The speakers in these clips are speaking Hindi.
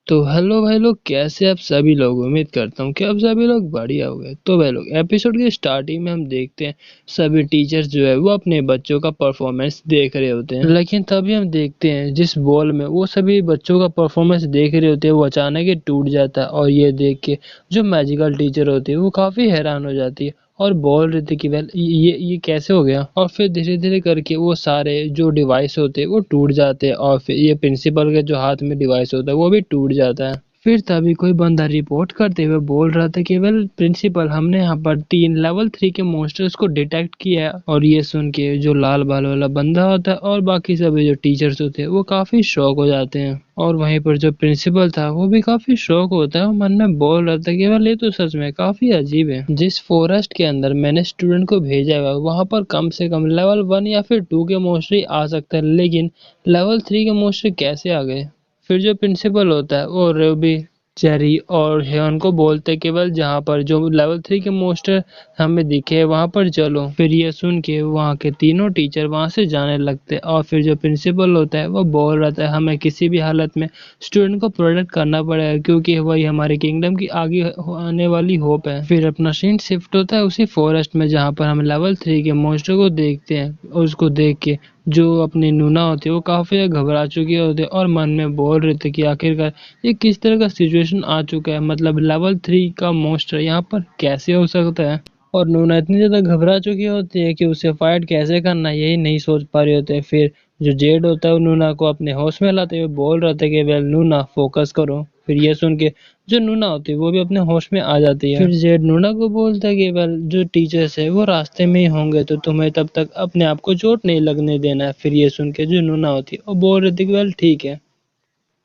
तो हेलो भाई लोग, कैसे आप सभी लोग। उम्मीद करता हूँ कि आप सभी लोग बढ़िया हो गए। तो भाई लोग, एपिसोड की स्टार्टिंग में हम देखते हैं सभी टीचर्स जो है वो अपने बच्चों का परफॉर्मेंस देख रहे होते हैं। लेकिन तभी हम देखते हैं जिस बॉल में वो सभी बच्चों का परफॉर्मेंस देख रहे होते हैं वो अचानक ही टूट जाता है। और ये देख के जो मैजिकल टीचर होती है वो काफी हैरान हो जाती है और बोल रहे थे कि वेल ये कैसे हो गया। और फिर धीरे धीरे करके वो सारे जो डिवाइस होते हैं वो टूट जाते हैं और फिर ये प्रिंसिपल के जो हाथ में डिवाइस होता है वो भी टूट जाता है। फिर तभी कोई बंदा रिपोर्ट करते हुए बोल रहा था कि वेल प्रिंसिपल, हमने यहाँ पर 3 लेवल 3 के मॉन्स्टर्स को डिटेक्ट किया है। और ये सुन के जो लाल बाल वाला बंदा होता है और बाकी सभी जो टीचर्स होते हैं वो काफी शॉक हो जाते हैं। और वहीं पर जो प्रिंसिपल था वो भी काफी शॉक होता है और मन में बोल रहा था कि वेल ये तो सच में काफी अजीब है। जिस फॉरेस्ट के अंदर मैंने स्टूडेंट को भेजा है वहां पर कम से कम लेवल 1 या फिर 2 के मॉन्स्टर ही आ सकते हैं, लेकिन लेवल 3 के मॉन्स्टर कैसे आ गए। फिर जो प्रिंसिपल होता है वो रूबी, जेरी और हेवन को बोलते केवल जहाँ पर जो लेवल 3 के मॉन्स्टर हमें दिखे वहां पर चलो। फिर ये सुन के वहाँ के तीनों टीचर वहां से जाने लगते और फिर जो प्रिंसिपल होता है वो बोल रहा था हमें किसी भी हालत में स्टूडेंट को प्रोटेक्ट करना पड़ेगा क्योंकि वही हमारे किंगडम की आगे आने वाली होप है। फिर अपना सीन शिफ्ट होता है उसी फॉरेस्ट में जहाँ पर हम लेवल 3 के मॉन्स्टर को देखते हैं और उसको देख के जो अपनी नूना होती है वो काफी घबरा चुकी होती है और मन में बोल रहे थे कि आखिरकार ये किस तरह का सिचुएशन आ चुका है, मतलब लेवल 3 का मॉन्स्टर यहाँ पर कैसे हो सकता है। और नूना इतनी ज्यादा घबरा चुकी होती है कि उसे फाइट कैसे करना यही नहीं सोच पा रहे होते। फिर जो जेड होता है वो नूना को अपने होश में लाते हुए बोल रहा था कि वेल नूना फोकस करो। फिर ये सुन के जो नूना होती है वो भी अपने होश में आ जाती है। फिर जेड नूना को बोलता है कि वेल जो टीचर्स है वो रास्ते में ही होंगे तो तुम्हें तब तक अपने आप को चोट नहीं लगने देना है। फिर ये सुन के जो नूना होती है वो बोल रही थी कि वेल ठीक है।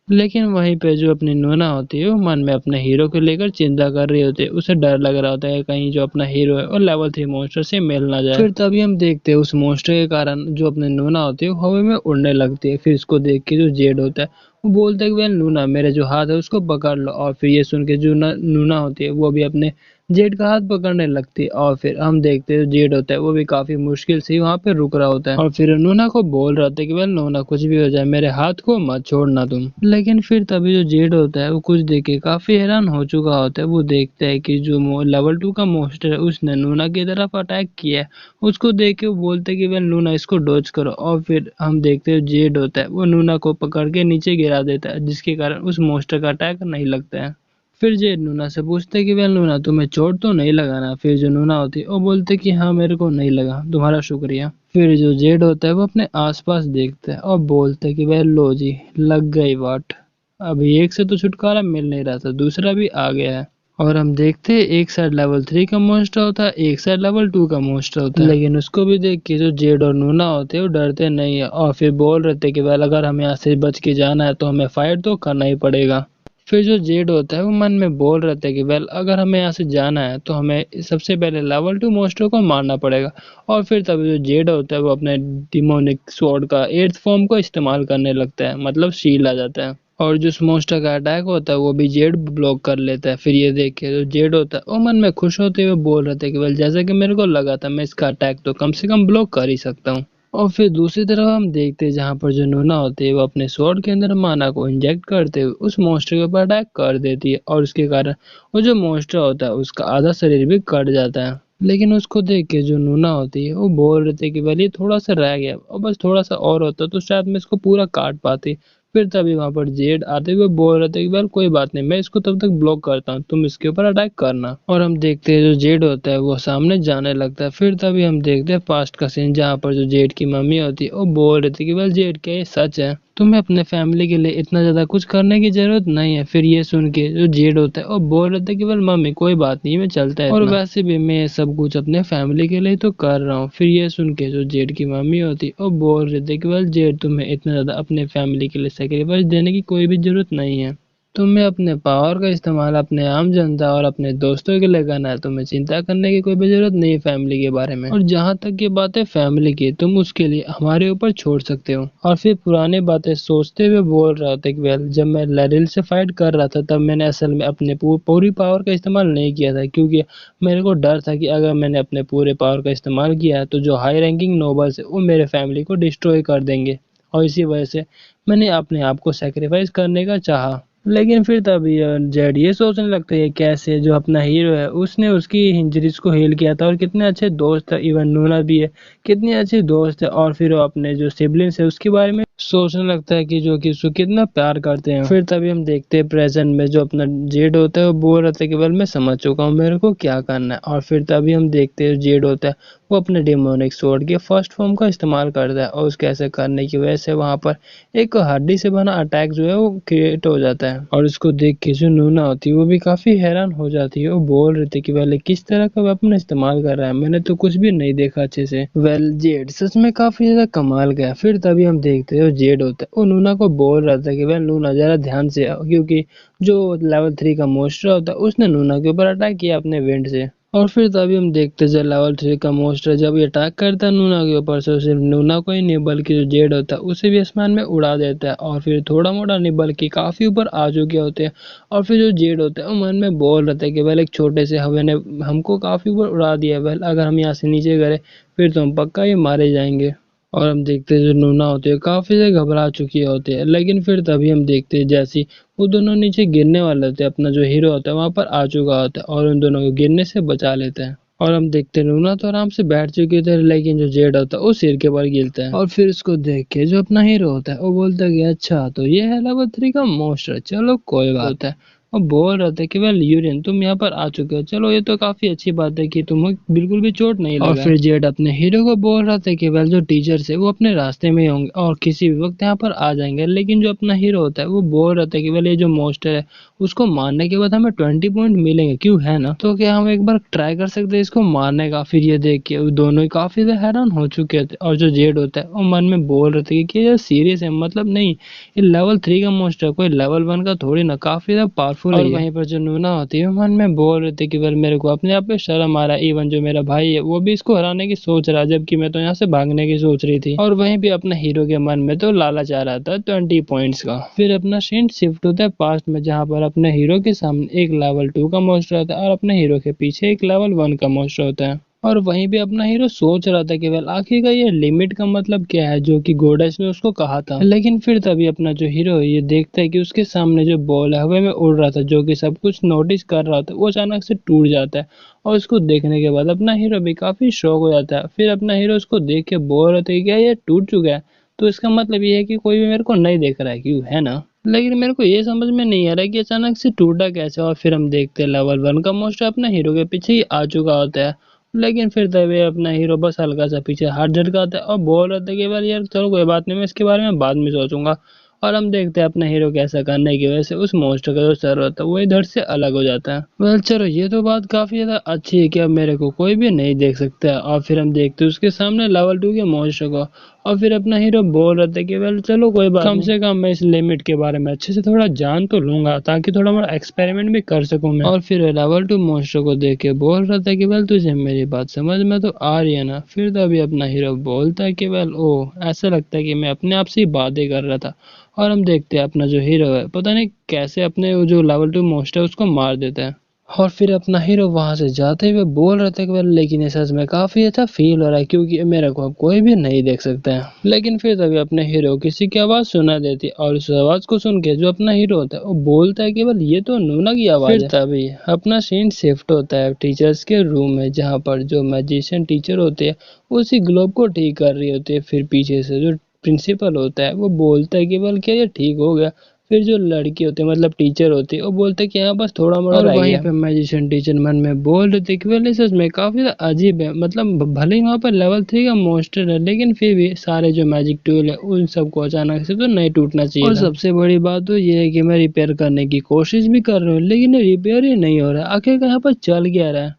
लेकिन वहीं पे जो अपनी नोना होती है वो मन में अपने हीरो को लेकर चिंता कर रही होती है। उसे डर लग रहा होता है कहीं जो अपना हीरो है और लेवल 3 मॉन्स्टर से मिल ना जाए। फिर तभी हम देखते हैं उस मॉन्स्टर के कारण जो अपने नोना होती है वो हवा में उड़ने लगती है। फिर इसको देख के जो जेड होता है वो बोलता है कि वेल नूना मेरे जो हाथ है उसको पकड़ लो। और फिर ये सुन के जो नूना होती है वो भी अपने जेड का हाथ पकड़ने लगती है और फिर हम देखते हैं जेड होता है वो भी काफी मुश्किल से वहां पे रुक रहा होता है। और फिर नूना को बोल रहा था कि वेल नूना कुछ भी हो जाए मेरे हाथ को मत छोड़ना तुम। लेकिन फिर तभी जो जेड होता है वो कुछ देख के काफी हैरान हो चुका होता है। वो देखता है कि जो लेवल 2 का मॉन्स्टर है उसने नूना की तरफ अटैक किया है। उसको देख के वो बोलते हैं कि वेल नूना इसको डॉज करो। और फिर हम देखते हैं जेड होता है वो नूना को पकड़ के नीचे गिरा देता है जिसके कारण उस मॉन्स्टर का अटैक नहीं लगता है। फिर जेड नूना से पूछते कि वेल नूना तुम्हें चोट तो नहीं लगा ना। फिर जो नूना होती है वो बोलते कि हाँ मेरे को नहीं लगा, तुम्हारा शुक्रिया। फिर जो जेड होता है वो अपने आसपास देखता है और बोलता है कि वेल लो जी, लग गई वाट। अभी एक से तो छुटकारा मिल नहीं रहा था, दूसरा भी आ गया है। और हम देखते हैं एक साइड लेवल 3 का मॉन्स्टर होता है, एक साइड लेवल 2 का मॉन्स्टर होता है। लेकिन उसको भी देख के जो जेड और नूना होते हैं वो डरते नहीं है और फिर बोल रहे थे कि वेल अगर हमें यहाँ से बच के जाना है तो हमें फाइट तो करना ही पड़ेगा। फिर जो जेड होता है वो मन में बोल रहा था कि वेल अगर हमें यहाँ से जाना है तो हमें सबसे पहले लेवल 2 मॉन्स्टर को मारना पड़ेगा। और फिर तभी जो जेड होता है वो अपने डिमोनिक स्वॉर्ड का 8th फॉर्म को इस्तेमाल करने लगता है, मतलब शील्ड आ जाता है। और जो उस मॉन्स्टर का अटैक होता है वो भी जेड ब्लॉक कर लेता है। फिर ये देख के जो जेड होता है वो मन में खुश होते हुए बोल रहा था कि वेल जैसा कि मेरे को लगा था मैं इसका अटैक तो कम से कम ब्लॉक कर ही सकता हूँ। और फिर दूसरी तरफ हम देखते हैं जहाँ पर जो नूना होती है वो अपने स्वॉर्ड के अंदर माना को इंजेक्ट करते हुए उस मॉन्स्टर के ऊपर अटैक कर देती है और उसके कारण वो जो मॉन्स्टर होता है उसका आधा शरीर भी कट जाता है। लेकिन उसको देख के जो नूना होती है वो बोल रहे थे कि भले ये थोड़ा सा रह गया और बस थोड़ा सा और होता तो शायद मैं इसको पूरा काट पाती। फिर तभी वहां पर जेड आते हुए बोल रहे थे कि वेल कोई बात नहीं, मैं इसको तब तक ब्लॉक करता हूँ, तुम इसके ऊपर अटैक करना। और हम देखते हैं जो जेड होता है वो सामने जाने लगता है। फिर तभी हम देखते हैं पास्ट का सीन जहाँ पर जो जेड की मम्मी होती है वो बोल रही थी कि वेल जेड क्या ये सच है, तुम्हें अपने फैमिली के लिए इतना ज्यादा कुछ करने की जरूरत नहीं है। फिर ये सुन के जो जेड होता है वो बोल रहे थे कि वेल मम्मी कोई बात नहीं, मैं चलता है और वैसे भी मैं ये सब कुछ अपने फैमिली के लिए तो कर रहा हूँ। फिर ये सुन के जो जेड की मम्मी होती है वो बोल रहे थे कि वेल जेड तुम्हें इतना ज्यादा अपने फैमिली के लिए सेक्रीफाइस देने की कोई भी जरूरत नहीं है। तुम्हें अपने पावर का इस्तेमाल अपने आम जनता और अपने दोस्तों के लिए करना है, तुम्हें चिंता करने की कोई भी जरूरत नहीं है फैमिली के बारे में। और जहाँ तक ये बात है फैमिली की, तुम उसके लिए हमारे ऊपर छोड़ सकते हो। और फिर पुरानी बातें सोचते हुए बोल रहा था कि वेल जब मैं लैरिल से फाइट कर रहा था तब मैंने असल में अपने पूरी पावर का इस्तेमाल नहीं किया था क्योंकि मेरे को डर था कि अगर मैंने अपने पूरे पावर का इस्तेमाल किया तो जो हाई रैंकिंग नोबल्स है वो मेरे फैमिली को डिस्ट्रॉय कर देंगे। और इसी वजह से मैंने अपने आप को सेक्रीफाइस करने का चाहा। लेकिन फिर तभी जेड ये सोचने लगता है कैसे जो अपना हीरो है उसने उसकी इंजरीज को हील किया था और कितने अच्छे दोस्त है, इवन नूना भी है कितनी अच्छी दोस्त है, और फिर वो अपने जो सिबलिंग्स है उसके बारे में सोचने लगता है कि जो कि उसको कितना प्यार करते हैं। फिर तभी हम देखते हैं प्रेजेंट में जो अपना जेड होता है वो बोल रहा था कि वेल मैं समझ चुका हूँ मेरे को क्या करना है, और फिर तभी हम देखते हैं जेड होता है वो अपने डेमोनिक स्वॉर्ड के फर्स्ट फॉर्म का इस्तेमाल करता है, और उसके ऐसे करने की वजह से वहां पर एक हड्डी से बना अटैक जो है वो क्रिएट हो जाता है। और उसको देख के जो नूना होती है वो भी काफी हैरान हो जाती है, वो बोल रही थी कि पहले किस तरह का वेपन इस्तेमाल कर रहा है, मैंने तो कुछ भी नहीं देखा अच्छे से। वेल जेड सच में काफी ज्यादा कमाल गया। फिर तभी हम देखते हैं जेड होता है वो नूना को बोल रहा था कि वेल नूना जरा ध्यान से आओ, क्योंकि जो लेवल 3 का मोस्टर होता है उसने नूना के ऊपर अटैक किया अपने वेंट से। और फिर तभी हम देखते हैं लेवल 3 का मोस्टर जब ये अटैक करता है नूना के ऊपर से सिर्फ नूना को ही नहीं बल्कि जो जेड होता है उसे भी आसमान में उड़ा देता है, और फिर थोड़ा मोड़ा नहीं बल्कि काफी ऊपर आ चुके होते हैं। और फिर जो जेड होता है वो मन में बोल रहा था कि वेल एक छोटे से हवा ने हमको काफी ऊपर उड़ा दिया, वेल अगर हम यहाँ से नीचे गए फिर तो हम पक्का ही मारे जाएंगे। और हम देखते हैं जो नूना होती है काफी से घबरा चुकी होती है, लेकिन फिर तभी हम देखते हैं जैसी वो दोनों नीचे गिरने वाले होते हैं अपना जो हीरो होता है वहां पर आ चुका होता है और उन दोनों को गिरने से बचा लेता है। और हम देखते हैं नूना तो आराम से बैठ चुके थे, लेकिन जो जेड होता है वो सिर के बल गिरता है, और फिर उसको देख के जो अपना हीरो होता है वो बोलता है कि अच्छा तो ये है लेवल 3 का मोस्टर, चलो कोई बात है। और बोल रहे थे कि वेल यूरियन तुम यहाँ पर आ चुके हो, चलो ये तो काफी अच्छी बात है कि तुम्हें बिल्कुल भी चोट नहीं लगा। और फिर जेड अपने हीरो को बोल रहा था कि वेल जो टीचर्स है वो अपने रास्ते में ही होंगे और किसी भी वक्त यहाँ पर आ जाएंगे, लेकिन जो अपना हीरो होता है वो बोल रहा था कि वेल ये जो मोस्टर है उसको मारने के बाद हमें 20 पॉइंट मिलेंगे, क्यों है ना, तो क्या हम एक बार ट्राई कर सकते हैं इसको मारने का। फिर ये देख के वो दोनों ही काफी ज्यादा हैरान हो चुके थे, और जो जेड होता है वो मन में बोल रहे थे कि ये सीरियस है, मतलब नहीं ये लेवल 3 का मोस्टर कोई लेवल 1 का थोड़ी ना, काफी ज्यादा पावरफुल है। और वहीं पर जो नूना होती है मन में बोल रहे थे कि वेल मेरे को अपने आप पे शर्म आ रहा है, इवन जो मेरा भाई है वो भी इसको हराने की सोच रहा है जबकि मैं तो यहाँ से भागने की सोच रही थी। और वहीं भी अपने हीरो के मन में तो लालच आ रहा था 20 पॉइंट्स का। फिर अपना सीन शिफ्ट होता है पास्ट में, जहाँ पर अपने हीरो के सामने एक लेवल 2 का मोस्टर होता है और अपने हीरो के पीछे एक लेवल 1 का मोस्टर होता है। और वहीं पे अपना हीरो सोच रहा था कि वेल आखिर का ये लिमिट का मतलब क्या है जो कि गोडेस ने उसको कहा था। लेकिन फिर तभी अपना जो हीरो है ये देखता है कि उसके सामने जो बॉल है हवा में उड़ रहा था जो कि सब कुछ नोटिस कर रहा था वो अचानक से टूट जाता है, और उसको देखने के बाद अपना हीरो भी काफी शॉक हो जाता है। फिर अपना हीरो उसको देख के बोल रहा था कि क्या ये टूट चुका है, तो इसका मतलब ये है कि कोई भी मेरे को नहीं देख रहा है, क्यों है ना। लेकिन मेरे को ये समझ में नहीं आ रहा है कि अचानक से टूटा कैसे। और फिर हम देखते हैं लेवल 1 का मोस्टर अपना हीरो के पीछे ही आ चुका होता है, लेकिन फिर तभी अपना हीरो बस हल्का सा पीछे हाथ झटकाता है और बोल रहा था कि यार यार चलो कोई बात नहीं मैं इसके बारे में बाद में सोचूंगा। और हम देखते हैं अपना हीरो कैसा करने की वजह से उस मॉन्स्टर का जो सर होता है वो इधर से अलग हो जाता है। वेल चलो ये तो बात काफी ज्यादा अच्छी है कि अब मेरे को कोई भी नहीं देख सकता है। और फिर हम देखते हैं उसके सामने लेवल 2 के मॉन्स्टर को, और फिर अपना हीरो बोल रहा था कि वेल चलो कोई बात कम से कम मैं इस लिमिट के बारे में अच्छे से थोड़ा जान तो लूंगा ताकि थोड़ा मोड़ा एक्सपेरिमेंट भी कर सकूं मैं। और फिर लेवल 2 मॉन्स्टर को देख के बोल रहा था कि वेल तुझे मेरी बात समझ में तो आ रही है ना। फिर तो अभी अपना हीरो बोलता है कि वेल ओ ऐसा लगता है कि मैं अपने आप से ही बातें कर रहा था। और हम देखते हैं अपना जो हीरो है पता नहीं कैसे अपने वो जो लेवल 2 मॉन्स्टर है उसको मार देता है। और फिर अपना हीरो वहां से जाते हुए बोल रहे थे कि वेल लेकिन ये सच में काफी अच्छा फील हो रहा है क्योंकि मेरे को अब कोई भी नहीं देख सकता है। लेकिन फिर तभी अपने हीरो किसी की आवाज सुना देती है, और उस आवाज को सुन के जो अपना हीरो होता है वो बोलता है कि वेल ये तो नूना की आवाज है। फिर तभी अपना सीन शिफ्ट होता है टीचर्स के रूम में, जहाँ पर जो मैजिशियन टीचर होते हैं उसी ग्लोब को ठीक कर रही होती है। फिर पीछे से जो प्रिंसिपल होता है वो बोलता है कि वेल क्या ये ठीक हो गया। फिर जो लड़की होती है मतलब टीचर होती है वो बोलते हैं कि यहाँ बस थोड़ा मोड़ा रह गया। और वहीं पे मैजिशियन टीचर मन में बोल रहे थे कि वेल सच में काफी अजीब है, मतलब भले ही वहाँ पर लेवल 3 का मॉन्स्टर है लेकिन फिर भी सारे जो मैजिक टूल है उन सबको अचानक से तो नहीं टूटना चाहिए। और सबसे बड़ी बात तो ये है कि मैं रिपेयर करने की कोशिश भी कर रहा हूँ लेकिन रिपेयर ही नहीं हो रहा है, आखिर यहाँ पर चल गया रहा है।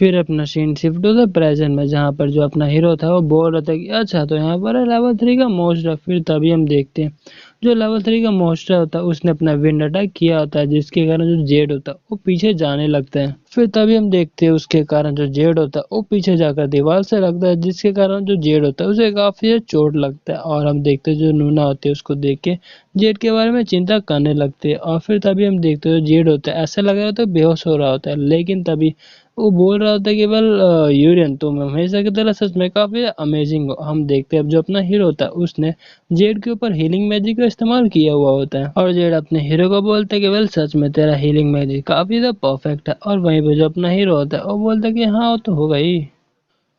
फिर अपना सीन शिफ्ट होता है प्रेजेंट में, जहाँ पर जो अपना हीरो था वो बोल रहा था कि अच्छा तो यहाँ पर है लेवल 3 का मॉन्स्टर। फिर तभी हम देखते हैं जो लेवल 3 का मॉन्स्टर होता है उसने अपना विंड अटैक किया होता है, जिसके कारण जो जेड होता है वो पीछे जाने लगता है। फिर तभी हम देखते हैं उसके कारण जो जेड होता है वो पीछे जाकर दीवार से लगता है, जिसके कारण जो जेड होता है उसे काफी चोट लगता है। और हम देखते हैं जो नूना होती है उसको देख के जेड के बारे में चिंता करने लगते हैं। और फिर तभी हम देखते हैं जो जेड होता है ऐसा लग रहा होता है बेहोश हो रहा होता है, लेकिन तभी वो बोल रहा था कि वेल यूरियन तुम हमेशा की तरह सच में काफी अमेजिंग हो। हम देखते हैं अब जो अपना हीरो होता है उसने जेड के ऊपर हीलिंग मैजिक का इस्तेमाल किया हुआ होता है और जेड अपने हीरो को बोलता है कि वेल सच में तेरा हीलिंग मैजिक काफी ज्यादा परफेक्ट है। और वहीं पे जो अपना हीरो होता है वो बोलता है कि हाँ वो तो होगा ही।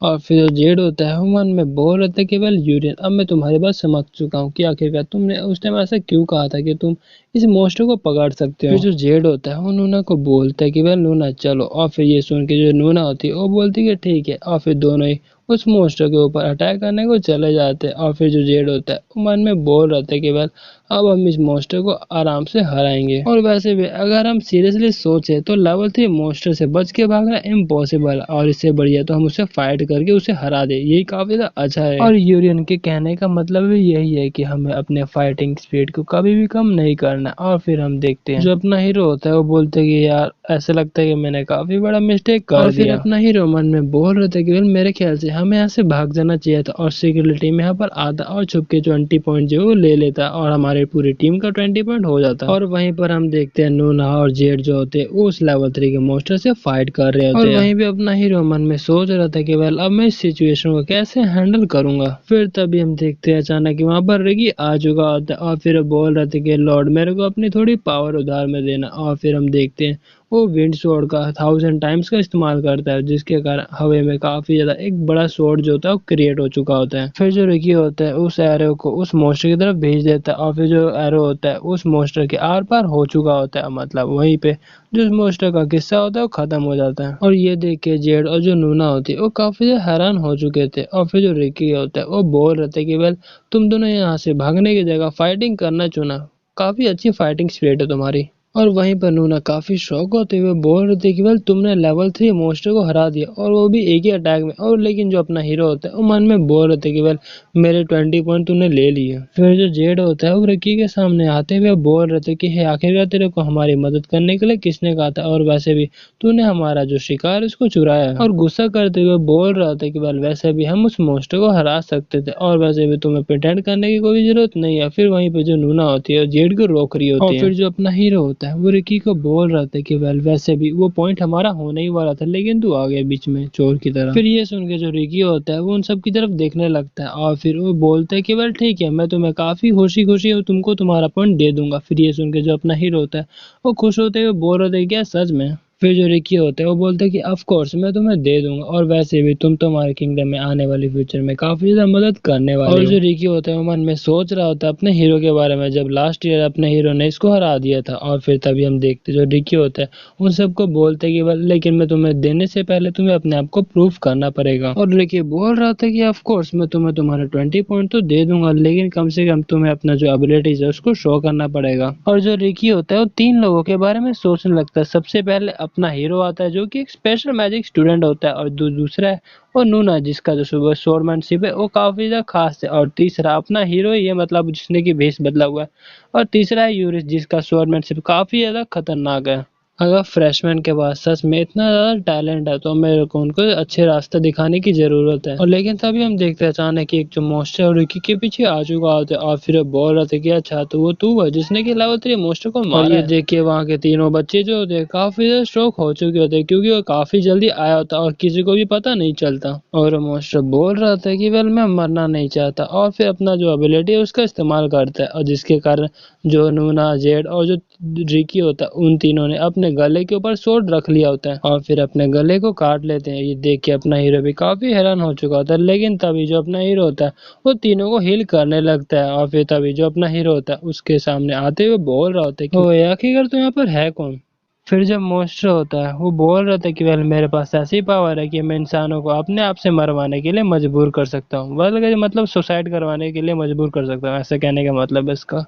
और फिर जो जेड होता है वो मन में बोल रहा था कि वेल यूरियन अब मैं तुम्हारी बात समझ चुका हूँ कि आखिरकार तुमने उस टाइम ऐसा क्यों कहा था कि तुम इस मॉन्स्टर को पकड़ सकते हो। फिर जो जेड होता है वो नूना को बोलता है कि वेल नूना चलो। और फिर ये सुन के जो नूना होती है वो बोलती है कि ठीक है। और फिर दोनों ही उस मॉन्स्टर के ऊपर अटैक करने को चले जाते हैं। और फिर जो जेड होता है वो मन में बोल रहा था कि वेल अब हम इस मॉन्स्टर को आराम से हराएंगे। और वैसे भी अगर हम सीरियसली सोचे तो लेवल 3 मॉन्स्टर से बच के भागना इम्पॉसिबल है और इससे बढ़िया तो हम उसे फाइट करके उसे हरा दे, यही काफी ज्यादा अच्छा है। और यूरियन के कहने का मतलब भी यही है कि हमें अपने फाइटिंग स्पीड को कभी भी कम नहीं करना। और फिर हम देखते हैं जो अपना हीरो होता है वो बोलते हैं कि यार ऐसा लगता है कि मैंने काफी बड़ा मिस्टेक कर दिया। और फिर अपना हीरो मन में बोल रहे थे कि मेरे ख्याल से हमें यहाँ से भाग जाना चाहिए था और सिक्योरिटी में यहाँ पर आता और छुप के 20 पॉइंट जो है वो ले लेता और हमारे पूरी टीम का 20 पॉइंट हो जाता। और वहीं पर हम देखते हैं नूना और जेड जो होते हैं वो उस लेवल 3 के मॉन्स्टर से फाइट कर रहे होते हैं। और वहीं पे अपना हीरो मन में सोच रहा था कि वेल अब मैं इस सिचुएशन को कैसे हैंडल करूंगा। फिर तभी हम देखते हैं अचानक कि वहां पर रिकी आ चुका होता है और फिर बोल रहे थे कि लॉर्ड मेरे को अपनी थोड़ी पावर उधार में देना। और फिर हम देखते हैं वो विंड स्वॉर्ड का 1000 टाइम्स का इस्तेमाल करता है जिसके कारण हवा में काफी ज्यादा एक बड़ा स्वॉर्ड जो होता है वो क्रिएट हो चुका होता है। फिर जो रिकी होता है उस एरो को उस मॉन्स्टर की तरफ भेज देता है और फिर जो एरो होता है उस मॉन्स्टर के आर पार हो चुका होता है, मतलब वहीं पे जो उस मॉन्स्टर का किस्सा होता है वो खत्म हो जाता है। और ये देख के जेड और जो नूना होती है वो काफी ज्यादा हैरान हो चुके थे। और फिर जो रिकी होता है वो बोल रहे थे कि वेल तुम दोनों यहाँ से भागने की जगह फाइटिंग करना चुना, काफी अच्छी फाइटिंग स्पिरिट है तुम्हारी। और वहीं पर नूना काफी शौक होते हुए बोल रहे थे कि वेल तुमने लेवल 3 मॉन्स्टर को हरा दिया और वो भी एक ही अटैक में। और लेकिन जो अपना हीरो होता है वो मन में बोल रहे थे कि वेल मेरे 20 पॉइंट तूने ले लिए। फिर जो जेड होता है वो रिकी के सामने आते हुए बोल रहे थे कि हे आखिरकार तेरे को हमारी मदद करने के लिए किसने कहा था और वैसे भी तूने हमारा जो शिकार है उसको चुराया है। और गुस्सा करते हुए बोल रहा था कि वेल वैसे भी हम उस मॉन्स्टर को हरा सकते थे और वैसे भी तुम्हें प्रिटेंड करने की कोई जरूरत नहीं है। फिर वहीं पे जो नूना होती है जेड को रोक रही होती है। और फिर जो अपना हीरो होता है वो रिकी को बोल रहा था कि वेल वैसे भी वो पॉइंट हमारा होने ही वाला था लेकिन तू आ गया बीच में चोर की तरह। फिर ये सुन के जो रिकी होता है वो उन सब की तरफ देखने लगता है और फिर वो बोलता है कि वेल ठीक है मैं तुम्हें काफी खुशी खुशी तुमको तुम्हारा पॉइंट दे दूंगा। फिर ये सुन के जो अपना हीरो होता है वो खुश होते हुए बोल रहे थे क्या सच में। फिर जो रिकी होता है वो बोलते हैं कि ऑफ कोर्स मैं तुम्हें दे दूंगा और वैसे भी तुम तुम्हारे किंगडम में आने वाली फ्यूचर में काफी ज्यादा मदद करने वाले हो। और जो रिकी होता है वो मन में सोच रहा होता है अपने हीरो के बारे में जब लास्ट ईयर अपने हीरो ने इसको हरा दिया था। और फिर तभी हम देखते जो रिकी होता है उन सबको बोलते कि लेकिन मैं तुम्हें देने से पहले तुम्हें अपने आप को प्रूफ करना पड़ेगा। और रिकी बोल रहा था कि ऑफ कोर्स मैं तुम्हें तुम्हारे 20 पॉइंट तो दे दूंगा लेकिन कम से कम तुम्हें अपना जो एबिलिटीज है उसको शो करना पड़ेगा। और जो रिकी होता है वो 3 लोगों के बारे में सोचने लगता है। सबसे पहले अपना हीरो आता है जो कि एक स्पेशल मैजिक स्टूडेंट होता है और दूसरा है वो नूना जिसका जो सुबह स्वॉर्डमैनशिप है वो काफी ज्यादा खास है। और तीसरा अपना हीरो ही है मतलब जिसने की भेष बदला हुआ है। और तीसरा है यूरिस जिसका स्वॉर्डमैनशिप काफी ज्यादा खतरनाक है। अगर फ्रेशमैन के पास सच में इतना ज्यादा टैलेंट है तो मेरे को उनको अच्छे रास्ते दिखाने की जरूरत है। और लेकिन तभी हम देखते हैं अचानक कि एक जो मॉन्स्टर रिकी के पीछे आ चुका होता है और फिर बोल रहा था कि अच्छा तो वो तू है जिसने कि लेवल 3 मॉन्स्टर को मारा। और ये देख के वहाँ के तीनों बच्चे जो होते हैं काफी ज्यादा शॉक हो चुके होते हैं क्योंकि वो काफी जल्दी आया होता और किसी को भी पता नहीं चलता। और मॉन्स्टर बोल रहा था कि वेल मैं मरना नहीं चाहता और फिर अपना जो एबिलिटी है उसका इस्तेमाल करता है और जिसके कारण जो नूना जेड और जो रिकी होता है उन तीनों ने अपने गले के ऊपर स्वॉर्ड रख लिया होता है और फिर अपने गले को काट लेते हैं। ये देख के अपना हीरो भी काफी हैरान हो चुका होता है लेकिन तभी जो अपना हीरो होता है वो तीनों को हील करने लगता है। और फिर तभी जो अपना हीरो होता है उसके सामने आते हुए बोल रहा होता है कि ओ आखिरकार तो यहाँ पर है कौन। फिर जब मॉन्स्टर होता है वो बोल रहा था कि वेल मेरे पास ऐसी पावर है कि मैं इंसानों को अपने आप से मरवाने के लिए मजबूर कर सकता हूँ, मतलब सुसाइड करवाने के लिए मजबूर कर सकता हूँ, ऐसा कहने का मतलब है इसका।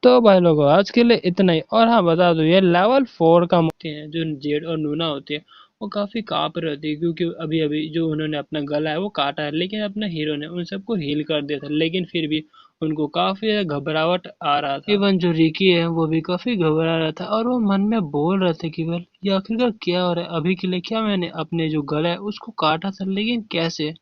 तो भाई लोगों आज के लिए इतना ही। और हाँ बता दो ये लेवल 4 का होते हैं जो जेड और नूना होती है वो काफी कांप रही होती है क्योंकि अभी अभी जो उन्होंने अपना गला है वो काटा है लेकिन अपने हीरो ने उन सबको हील कर दिया था लेकिन फिर भी उनको काफी ज्यादा घबराहट आ रहा था। इवन जो रिकी है वो भी काफी घबरा रहा था और वो मन में बोल रहे थे कि वेल ये आखिरकार क्या हो रहा है, अभी के लिए क्या मैंने अपने जो गला है उसको काटा था लेकिन कैसे।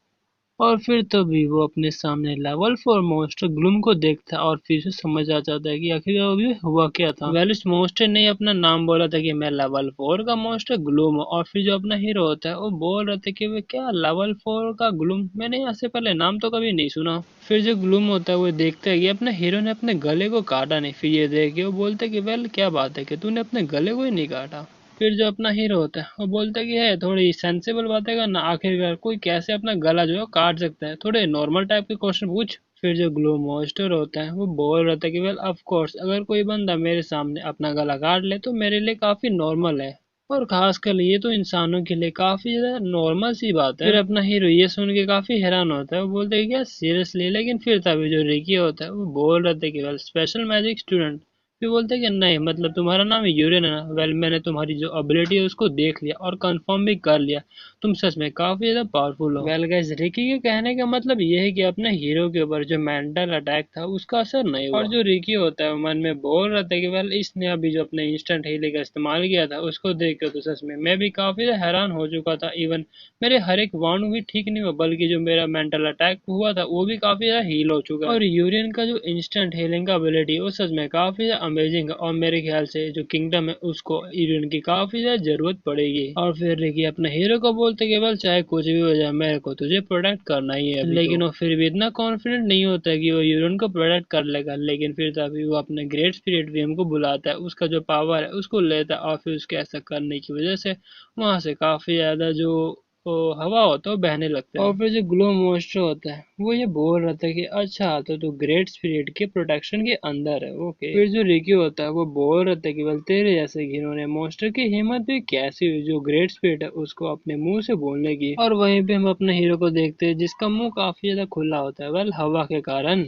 और फिर तभी वो अपने सामने लेवल 4 मॉन्स्टर ग्लूम को देखता है और फिर से समझ आ जाता है कि आखिर अभी हुआ क्या था। वेल उस मॉन्स्टर ने अपना नाम बोला था कि मैं लेवल 4 का मॉन्स्टर ग्लूम हूँ, और फिर जो अपना हीरो होता है वो बोल रहे थे कि वे क्या लेवल 4 का ग्लूम, मैंने यहाँ से पहले नाम तो कभी नहीं सुना। फिर जो ग्लूम होता है वो देखता है कि अपने हीरो ने अपने गले को काटा नहीं। फिर ये देख के वो बोलता है कि वेल क्या बात है कि तूने अपने गले को ही नहीं काटा। फिर जो अपना हीरो होता है वो बोलता है कि है थोड़ी सेंसिबल बातें करना, आखिरकार कोई कैसे अपना गला जो है काट सकता है, थोड़े नॉर्मल टाइप के क्वेश्चन पूछ। फिर जो ग्लो मॉन्स्टर होता है वो बोल रहा था कि वेल ऑफ कोर्स अगर कोई बंदा मेरे सामने अपना गला काट ले तो मेरे लिए काफी नॉर्मल है, और खासकर ये तो इंसानों के लिए काफी ज्यादा नॉर्मल सी बात है। फिर अपना हीरो ये सुन के काफी हैरान होता है, वो बोलता है क्या सीरियसली, लेकिन फिर तभी जो रिकी होता है वो बोल रहा था कि वेल स्पेशल मैजिक स्टूडेंट। फिर बोलते हैं कि नहीं मतलब तुम्हारा नाम यूरेन है ना, वेल मैंने तुम्हारी जो एबिलिटी है उसको देख लिया और कंफर्म भी कर लिया, तुम सच में काफी ज्यादा पावरफुल हो। वेल गाइस रिकी के कहने का मतलब ये है कि अपने हीरो के ऊपर जो मेंटल अटैक था उसका असर नहीं हुआ। और जो रिकी होता है वो मन में बोल रहा था कि वेल इसने अभी जो अपने इंस्टेंट हीलिंग का इस्तेमाल किया था उसको देख कर तो सच में मैं भी काफी ज्यादा हैरान हो चुका था। इवन मेरे हर एक वाउंड भी ठीक नहीं हुआ, बल्कि जो मेरा मेंटल अटैक हुआ था वो भी काफी ज्यादा हील हो चुका है। और यूरियन का जो इंस्टेंट हीलिंग का एबिलिटी वो सच में काफी अमेजिंग है, और मेरे ख्याल से जो किंगडम है उसको यूरियन की काफी ज्यादा जरूरत पड़ेगी। और फिर रिकी अपने हीरो को बोलते केवल चाहे कुछ भी हो जाए मेरे को तुझे प्रोटेक्ट करना ही है, लेकिन वो फिर भी इतना कॉन्फिडेंट नहीं होता है कि वो यूरियन को प्रोटेक्ट कर लेगा। लेकिन फिर तभी वो अपने ग्रेट स्पिरिट वेम को बुलाता है, उसका जो पावर है उसको लेता है, और फिर उसके ऐसा करने की वजह से वहां से काफी ज्यादा जो तो हवा होता है वो बहने लगता है। और फिर जो ग्लो मॉन्स्टर होता है वो ये बोल रहा था कि अच्छा तो तू ग्रेट स्पिरिट के प्रोटेक्शन के अंदर है, ओके। फिर जो रिकी होता है वो बोल रहा था कि बल तेरे जैसे घिनौने मॉन्स्टर की हिम्मत भी कैसी हुई जो ग्रेट स्पिरिट है उसको अपने मुंह से बोलने की। और वहीं पे हम अपने हीरो को देखते हैं जिसका मुंह काफी ज्यादा खुला होता है, वेल हवा के कारण।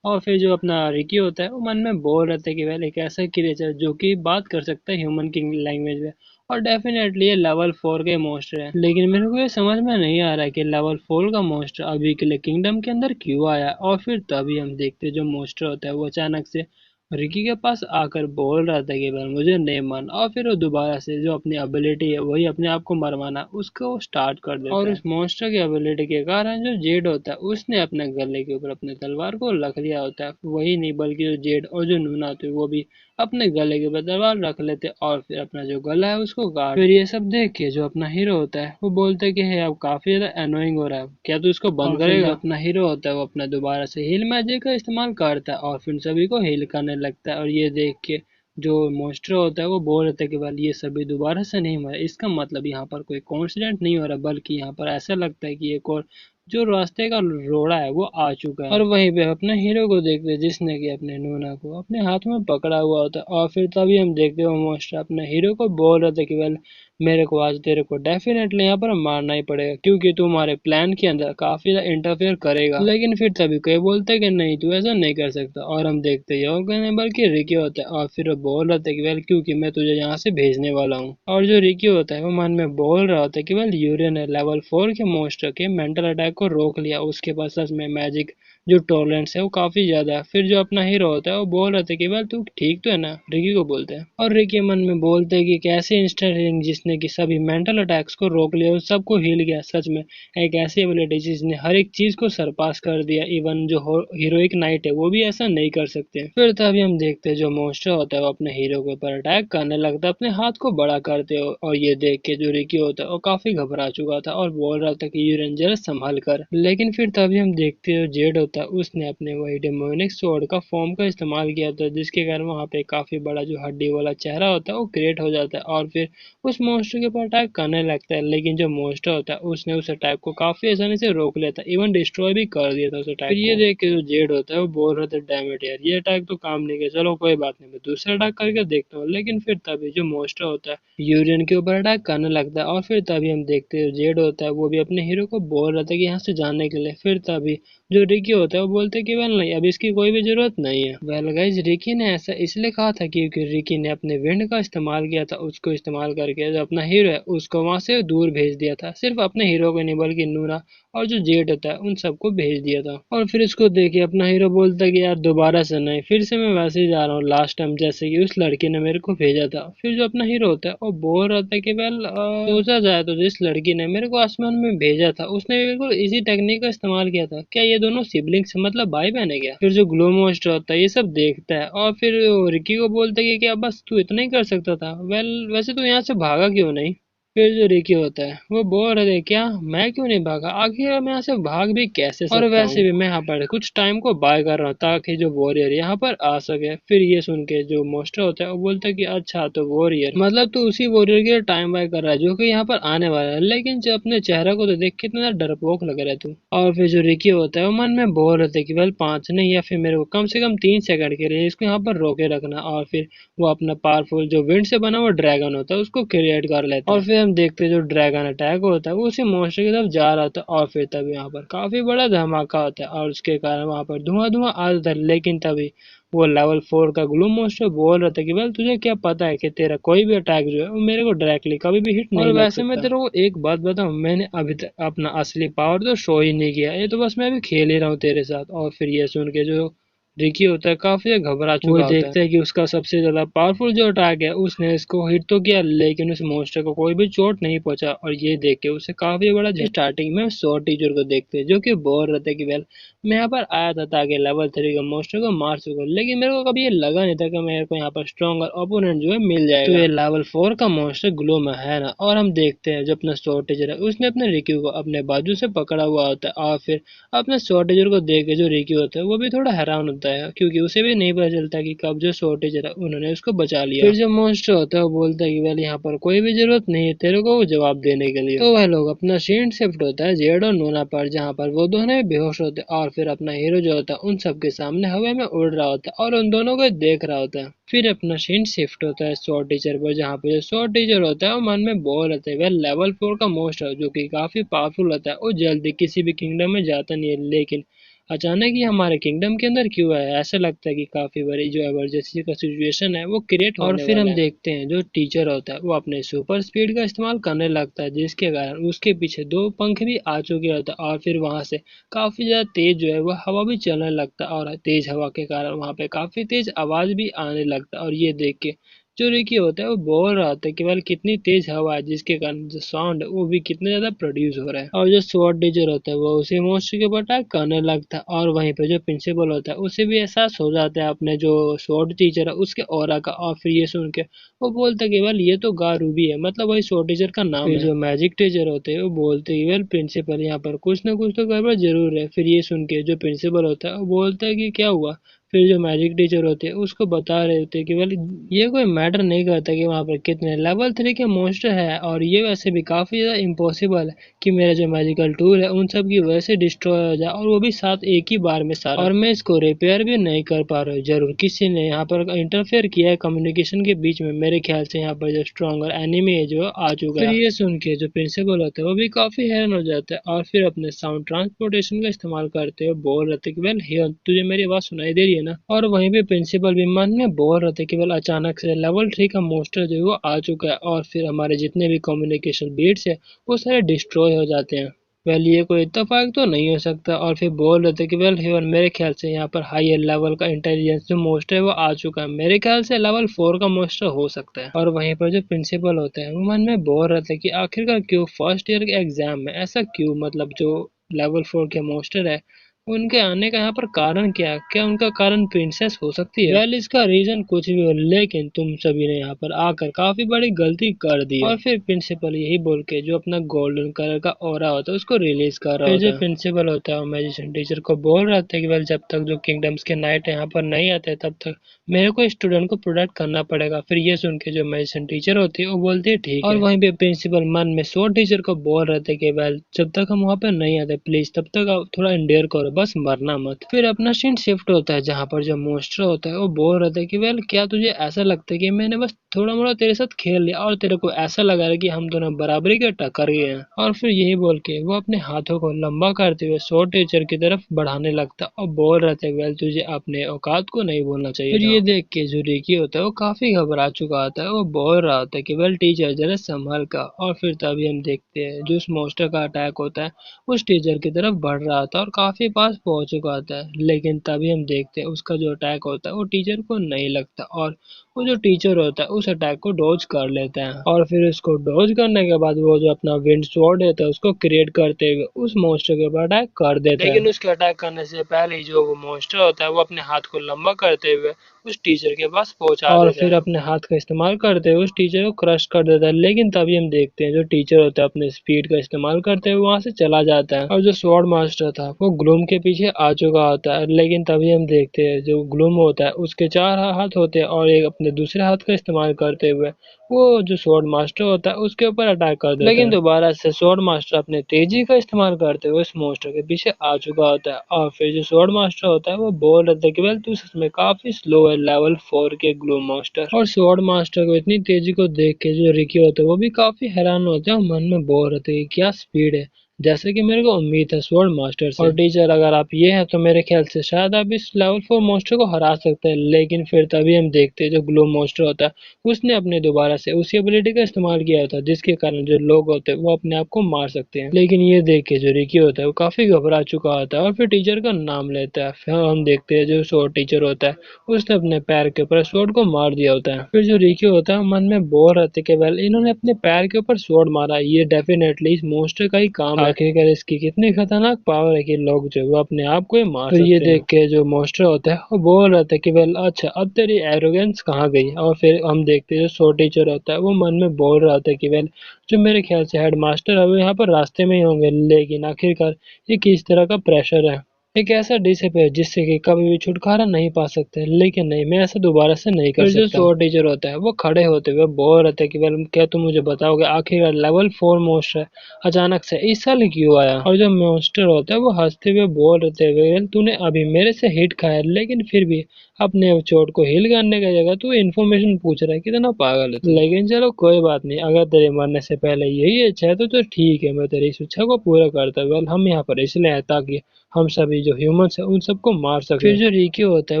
और फिर जो अपना रिकी होता है वो मन में बोल रहा था कि वेल एक ऐसा क्रिएचर जो कि बात कर सकता है ह्यूमन की लैंग्वेज में, और डेफिनेटली ये लेवल 4 के मॉन्स्टर है। लेकिन मेरे को ये समझ में नहीं आ रहा है कि लेवल 4 का मॉन्स्टर अभी के लिए किंगडम के अंदर क्यों आया। और फिर तभी हम देखते हैं जो मॉन्स्टर होता है वो अचानक से रिकी के पास आकर बोल रहा था कि भाई मुझे नहीं मारना, और फिर वो दोबारा से जो अपनी एबिलिटी है वही अपने आप को मरवाना उसको स्टार्ट कर देता है। और उस मॉन्स्टर की एबिलिटी के कारण जो जेड होता है उसने अपने गले के ऊपर अपने तलवार को रख लिया होता है। वही नहीं बल्कि जो जेड और जो नूना थे वो भी अपने गले के ऊपर तलवार रख लेते और फिर अपना जो गला है उसको काट। फिर ये सब देख के जो अपना हीरो होता है वो बोलते है कि है अब काफी ज्यादा एनोइंग हो रहा है, क्या तू इसको बंद करेगा। अपना हीरो होता है वो अपना दोबारा से हील मैजिक का इस्तेमाल करता है और फिर सभी को हील करने लगता है। और ये देख के जो मॉन्स्टर होता है वो बोल रहा था कि भाई ये सभी दोबारा से नहीं मरे, इसका मतलब यहाँ पर कोई कॉन्सिडेंट नहीं हो रहा, बल्कि यहाँ पर ऐसा लगता है कि एक और जो रास्ते का रोड़ा है वो आ चुका है। और वहीं पे अपने हीरो को देखते हैं जिसने कि अपने नूना को अपने हाथ में पकड़ा हुआ होता है। और फिर तभी हम देखते हैं वो मॉन्स्टर अपने हीरो को बोल रहा था कि वेल मेरे को आज तेरे को डेफिनेटली यहाँ पर मारना ही पड़ेगा क्योंकि तू हमारे प्लान के अंदर काफी ज्यादा इंटरफेयर करेगा। लेकिन फिर तभी कोई बोलता है कि नहीं तू ऐसा नहीं कर सकता, और हम देखते ही और कहने बल्कि रिकी होता है और फिर वो बोल रहा था कि वेल क्योंकि मैं तुझे यहाँ से भेजने वाला हूँ। और जो रिकी होता है वो मन में बोल रहा होता है कि वेल यूरियन ने लेवल 4 के मॉन्स्टर के मेंटल अटैक को रोक लिया, उसके पास सच में मैजिक जो टॉलरेंस है वो काफी ज्यादा है। फिर जो अपना हीरो होता है वो बोल रहा था कि वेल तू ठीक तो है ना, रिकी को बोलते हैं। और रिकी मन में बोलते हैं कि कैसे इंस्टेंट हीलिंग जिसने कि सभी मेंटल अटैक्स को रोक लिया और सबको हील गया, सच में एक ऐसी एबिलिटी जिसने हर एक चीज को सरपास कर दिया, इवन जो हीरोइक नाइट है वो भी ऐसा नहीं कर सकते। फिर तभी हम देखते हैं जो मॉन्स्टर होता है वो अपने हीरो के ऊपर अटैक करने लगता है अपने हाथ को बड़ा करते हो, और ये देख के जो रिकी होता है वो काफी घबरा चुका था और बोल रहा था कि यू रेंजर संभाल कर। लेकिन फिर तभी हम देखते हैं जेड होता है उसने अपने वही डेमोनिक स्वॉर्ड का फॉर्म का इस्तेमाल किया था, जिसके कारण वहाँ पे काफी बड़ा जो हड्डी वाला चेहरा होता है वो क्रिएट हो जाता है और फिर उस मॉन्स्टर के ऊपर अटैक करने लगता है। लेकिन जो मॉन्स्टर होता है उसने उस अटैक को काफी आसानी से रोक लिया था, इवन डिस्ट्रॉय भी कर दिया था उस अटैक। फिर ये देख के जो जेड होता है वो बोल रहा था डैम इट यार ये अटैक तो काम नहीं किया, चलो कोई बात नहीं मैं दूसरा अटैक करके देखता हूँ। लेकिन फिर तभी जो मॉन्स्टर होता है यूरियन के ऊपर अटैक करने लगता है और फिर तभी हम देखते हैं जेड होता है वो भी अपने हीरो को बोल रहा था कि यहाँ से जाने के लिए। फिर तभी जो रिकी होता है वो बोलते हैं कि वेल नहीं, अब इसकी कोई भी जरूरत नहीं है। वेल गाइस, रिकी ने ऐसा इसलिए कहा था क्योंकि रिकी ने अपने विंड का इस्तेमाल किया था, उसको इस्तेमाल करके जो अपना हीरो है उसको वहां से दूर भेज दिया था। सिर्फ अपने हीरो को नहीं बल्कि नूना और जो जेड होता है उन सबको भेज दिया था। और फिर इसको देखे अपना हीरो बोलता है कि यार दोबारा से नहीं, फिर से मैं वैसे ही जा रहा हूँ लास्ट टाइम जैसे कि उस लड़की ने मेरे को भेजा था। फिर जो अपना हीरो होता है वो बोल रहा था कि वेल सोचा जाए तो जिस लड़की ने मेरे को आसमान में भेजा था उसने भी बिल्कुल इसी टेक्निक का इस्तेमाल किया था। क्या ये दोनों सिबलिंग्स मतलब भाई बहन है क्या? फिर जो ग्लो मोस्टर होता है ये सब देखता है और फिर रिकी को बोलता है कि क्या बस तू इतना ही कर सकता था? वेल वैसे तू यहाँ से भागा क्यों नहीं? फिर जो रिकी होता है वो बोल रहे थे क्या मैं क्यों नहीं भागा, आखिर मैं यहाँ से भाग भी कैसे सकता हूँ? और वैसे भी मैं यहाँ पर कुछ टाइम को बाय कर रहा हूँ ताकि जो वॉरियर यहाँ पर आ सके। फिर ये सुन के जो मोस्टर होता है वो बोलता है कि अच्छा तो वॉरियर मतलब तू उसी वॉरियर के लिए टाइम बाय कर रहा है जो कि यहाँ पर आने वाला है, लेकिन जो अपने चेहरे को तो देख कितना डरपोक लग रहा है तू। और फिर जो रिकी होता है वो मन में बोल रहे थे कि वेल 5 नहीं या फिर मेरे को कम से कम 3 सेकंड के लिए इसको यहाँ पर रोके रखना। और फिर वो अपना पावरफुल जो विंड से बना हुआ ड्रैगन होता है उसको क्रिएट कर लेते हैं। और फिर हम देखते हैं जो ड्रैगन अटैक होता है वो उसी मॉन्स्टर की तरफ जा रहा था और फिर तब यहाँ पर काफी बड़ा धमाका होता है और उसके कारण वहां पर धुआं धुआं आ जाता है। लेकिन तभी वो लेवल 4 का ग्लू मॉन्स्टर बोल रहा था कि वेल तुझे क्या पता है कि तेरा कोई भी अटैक जो है वो मेरे को डायरेक्टली कभी भी हिट नहीं लग सकता। और वैसे मैं तेरे को एक बात बताऊं, मैंने अभी तक अपना असली पावर तो शो ही नहीं किया, ये तो बस मैं अभी खेल ही रहा हूँ तेरे साथ। और फिर ये सुन के जो रिकी होता है काफी घबरा चुका होता है। देखते हैं कि उसका सबसे ज्यादा पावरफुल जो अटैक है उसने इसको हिट तो किया लेकिन उस मॉन्स्टर को कोई भी चोट नहीं पहुंचा। और ये देख के उसे काफी बड़ा स्टार्टिंग में स्वॉर्ड टीचर को देखते हैं जो कि बोल रहे थे कि वेल मैं यहाँ पर आया था ताकि लेवल 3 का मॉन्स्टर को मार सकूं, लेकिन मेरे को कभी ये लगा नहीं था कि मेरे को यहाँ पर स्ट्रॉन्गर ओपोनेंट जो है मिल जाएगा। तो ये लेवल 4 का मॉन्स्टर ग्लो में है ना। और हम देखते हैं जो अपना स्वॉर्ड टीचर है उसने अपने रिकी को अपने बाजू से पकड़ा हुआ होता है और फिर अपने शॉर्टेजर को देख के जो रिकी होता है वो भी थोड़ा हैरान होता है क्योंकि उसे भी नहीं पता चलता कि कब जो शॉर्टेजर है उन्होंने उसको बचा लिया। फिर जो मॉन्स्टर होता है वो बोलता है कि वेल यहाँ पर कोई भी जरूरत नहीं है तेरे को जवाब देने के लिए। तो वह लोग अपना सीन शिफ्ट होता है जेड और नोना पर जहाँ पर वो दोनों भी बेहोश होते हैं और फिर अपना हीरो जो होता है उन सबके सामने हवा में उड़ रहा होता है और उन दोनों को देख रहा होता है। फिर अपना सीन शिफ्ट होता है स्वॉर्ड टीचर पर जहाँ पे जो स्वॉर्ड टीचर होता है वो मन में बोल रहता है वह लेवल 4 का मोस्टर जो कि काफी पावरफुल होता है वो जल्दी किसी भी किंगडम में जाता नहीं है, लेकिन अचानक ही हमारे किंगडम के अंदर क्यों है? ऐसा लगता है कि काफी बड़ी जो इमरजेंसी का सिचुएशन है वो क्रिएट होने वाला है। और फिर हम देखते हैं जो टीचर होता है वो अपने सुपर स्पीड का इस्तेमाल करने लगता है जिसके कारण उसके पीछे 2 पंख भी आ चुके होते हैं और फिर वहां से काफी ज्यादा तेज जो है वो हवा भी चलने लगता है और तेज हवा के कारण वहां पे काफी तेज आवाज भी आने लगता है। और ये देख के जो रिकी होता है वो बोल रहा था कि वाल कितनी तेज हवा है जिसके कारण जो साउंड है वो भी कितने ज्यादा प्रोड्यूस हो रहा है। और जो स्वॉर्ड टीचर होता है वो उसी मॉन्स्टर के ऊपर अटैक करने लगता है और वहीं पे जो प्रिंसिपल होता है उसे भी एहसास हो जाता है अपने जो स्वॉर्ड टीचर है उसके ऑरा का। और फिर ये सुन के वो बोलता है कि वेल ये तो गारूबी है, मतलब वही स्वॉर्ड टीचर का नाम है। जो मैजिक टीचर होते हैं वो बोलते हैं वेल प्रिंसिपल यहाँ पर कुछ ना कुछ तो गड़बड़ जरूर है। फिर ये सुन के जो प्रिंसिपल होता है वो बोलता है कि क्या हुआ? फिर जो मैजिक टीचर होते हैं उसको बता रहे होते हैं कि वेल ये कोई मैटर नहीं करता कि वहाँ पर कितने लेवल 3 के मॉन्स्टर है और ये वैसे भी काफी ज्यादा इम्पॉसिबल है कि मेरा जो मैजिकल टूल है उन सब की वजह से डिस्ट्रॉय हो जाए और वो भी साथ एक ही बार में सारा, और मैं इसको रिपेयर भी नहीं कर पा रहा हूँ। जरूर किसी ने यहाँ पर इंटरफेयर किया है कम्युनिकेशन के बीच में, मेरे ख्याल से यहाँ पर जो स्ट्रॉन्गर एनिमी है जो आ चुका है। फिर ये सुन के जो प्रिंसिपल होता है वो भी काफी हैरान हो जाता है और फिर अपने साउंड ट्रांसपोर्टेशन का इस्तेमाल करते हुए बोल रहे थे कि वेल हियर तुझे मेरी आवाज सुनाई दे रही है ना? और वहीं पे प्रिंसिपल भी मन में बोल रहे थे कि वेल अचानक से लेवल 3 का मॉन्स्टर जो है वो आ चुका है और फिर हमारे जितने भी कम्युनिकेशन बीट्स है वो सारे डिस्ट्रॉय हो जाते हैं। वेल ये कोई इत्तेफाक तो नहीं हो सकता। और फिर बोल रहे थे कि वेल हियर मेरे ख्याल से यहाँ पर हायर लेवल का इंटेलिजेंस जो मॉन्स्टर है वो आ चुका है, मेरे ख्याल से लेवल 4 का मॉन्स्टर हो सकता है। और वहीं पर जो प्रिंसिपल होते हैं वो मन में बोल रहे थे कि आखिरकार क्यों फर्स्ट ईयर के एग्जाम में ऐसा क्यों, मतलब जो लेवल 4 के मॉन्स्टर है उनके आने का यहाँ पर कारण क्या है? क्या उनका कारण प्रिंसेस हो सकती है? वेल इसका रीजन कुछ भी हो लेकिन तुम सभी ने यहाँ पर आकर काफी बड़ी गलती कर दी। और फिर प्रिंसिपल यही बोल के जो अपना गोल्डन कलर का ऑरा होता है उसको रिलीज कर रहा होता है। जो प्रिंसिपल होता है मैजिशियन टीचर को बोल रहा था कि वेल जब तक जो किंगडम्स के नाइट यहाँ पर नहीं आते तब तक मेरे को स्टूडेंट को प्रोटेक्ट करना पड़ेगा। फिर ये सुन के जो मैजिशियन टीचर होती है वो बोलती है ठीक है। और वहीं पे प्रिंसिपल मन में स्वॉर्ड टीचर को बोल रहे थे कि वेल जब तक हम वहाँ पे नहीं आते प्लीज तब तक आप थोड़ा इंडेयर करो, बस मरना मत। फिर अपना सीन शिफ्ट होता है जहाँ पर जो मॉन्स्टर होता है वो बोल रहा था कि वेल क्या तुझे ऐसा लगता है कि मैंने बस थोड़ा मोड़ा तेरे साथ खेल लिया और तेरे को ऐसा लगा रहा है कि हम दोनों बराबरी के टक्कर गए हैं। और फिर यही बोल के वो अपने हाथों को लंबा करते हुए स्वॉर्ड टीचर की तरफ बढ़ाने लगता और बोल रहा था वेल तुझे अपने औकात को नहीं बोलना चाहिए। फिर ये देख के जो रिकी होता है वो काफी घबरा चुका होता है। वो बोल रहा होता है कि वेल टीचर जरा संभल का। और फिर तभी हम देखते हैं जो उस मॉन्स्टर का अटैक होता है उस टीचर की तरफ बढ़ रहा था और काफी पास पहुंच चुका होता है। लेकिन तभी हम देखते हैं उसका जो अटैक होता है वो टीचर को नहीं लगता और वो जो टीचर होता है उस अटैक को डॉज कर लेता है। और फिर उसको डॉज करने के बाद वो जो अपना विंड स्वॉर्ड होता है उसको क्रिएट करते हुए उस मॉन्स्टर के ऊपर अटैक कर देता है। लेकिन उसके अटैक करने से पहले ही जो वो मॉन्स्टर होता है वो अपने हाथ को लंबा करते हुए उस टीचर के पास पहुंचा और फिर अपने हाथ का इस्तेमाल करते हुए उस टीचर को क्रश कर देता है। लेकिन तभी हम देखते हैं जो टीचर होता है अपने स्पीड का इस्तेमाल करते हुए वहां से चला जाता है और जो स्वॉर्ड मास्टर था वो ग्लूम के पीछे आ चुका होता है। लेकिन तभी हम देखते हैं जो ग्लूम होता है उसके चार हाथ होते हैं और एक अपने दूसरे हाथ का इस्तेमाल करते हुए वो जो स्वॉर्ड मास्टर होता है उसके ऊपर अटैक कर देता है। लेकिन दोबारा से स्वॉर्ड मास्टर अपने तेजी का इस्तेमाल करते हुए उस मॉन्स्टर के पीछे आ चुका होता है। और फिर जो स्वॉर्ड मास्टर होता है वो बोल रहा था कि वेल तू सच में काफी स्लो है लेवल 4 के ग्लू मास्टर। और स्वॉर्ड मास्टर को इतनी तेजी को देख के जो रिकी होता है वो भी काफी हैरान होता है और मन में बोल रहे थे कि क्या स्पीड है, जैसे कि मेरे को उम्मीद है स्वॉर्ड मास्टर से। और टीचर अगर आप ये हैं तो मेरे ख्याल से शायद आप इस लेवल 4 मॉन्स्टर को हरा सकते हैं। लेकिन फिर तभी हम देखते हैं जो ग्लो मॉन्स्टर होता है उसने अपने दोबारा से उसी एबिलिटी का इस्तेमाल किया था जिसके कारण जो लोग होते हैं वो अपने आप को मार सकते हैं। लेकिन ये देख के जो रिकी होता है वो काफी घबरा चुका होता है और फिर टीचर का नाम लेता है। फिर हम देखते हैं जो स्वॉर्ड टीचर होता है उसने अपने पैर के ऊपर स्वॉर्ड को मार दिया होता है। फिर जो रिकी होता है मन में बोल रहे थे कि वेल इन्होंने अपने पैर के ऊपर स्वॉर्ड मारा, ये डेफिनेटली इस मॉन्स्टर का ही काम है। आखिरकार इसकी कितनी खतरनाक पावर है कि लोग जो वो अपने आप को ही मार सकते हैं। ये देख के जो मॉन्स्टर होता है वो बोल रहा था कि वेल अच्छा अब तेरी एरोगेंस कहाँ गई। और फिर हम देखते हैं जो स्वॉर्ड टीचर होता है वो मन में बोल रहा था कि वेल जो मेरे ख्याल से हेड मास्टर है वो यहाँ पर रास्ते में ही होंगे। लेकिन आखिरकार ये किस तरह का प्रेशर है, एक ऐसा डिसिप है जिससे कि कभी भी छुटकारा नहीं पा सकते। लेकिन नहीं, मैं ऐसा दोबारा से नहीं कर सकता। जो स्वॉर्ड टीचर होता है वो खड़े होते हुए बोल रहे थे कि वेल क्या तुम मुझे बताओगे आखिरकार लेवल 4 मॉन्स्टर अचानक से इस साल क्यों आया। और जो मॉन्स्टर होता है वो हंसते हुए बोल रहे थे वेल तूने अभी मेरे से हिट खाया लेकिन फिर भी अपने चोट को हील करने की जगह तू इन्फॉर्मेशन पूछ रहा है, कितना पागल है। लेकिन चलो कोई बात नहीं, अगर तेरे मरने से पहले यही इच्छा है तो ठीक है, मैं तेरी इस इच्छा को पूरा करता हूँ। वेल हम यहाँ पर इसलिए हैं ताकि हम सभी जो ह्यूमंस है उन सबको मार सके। फिर जो रिकी होता है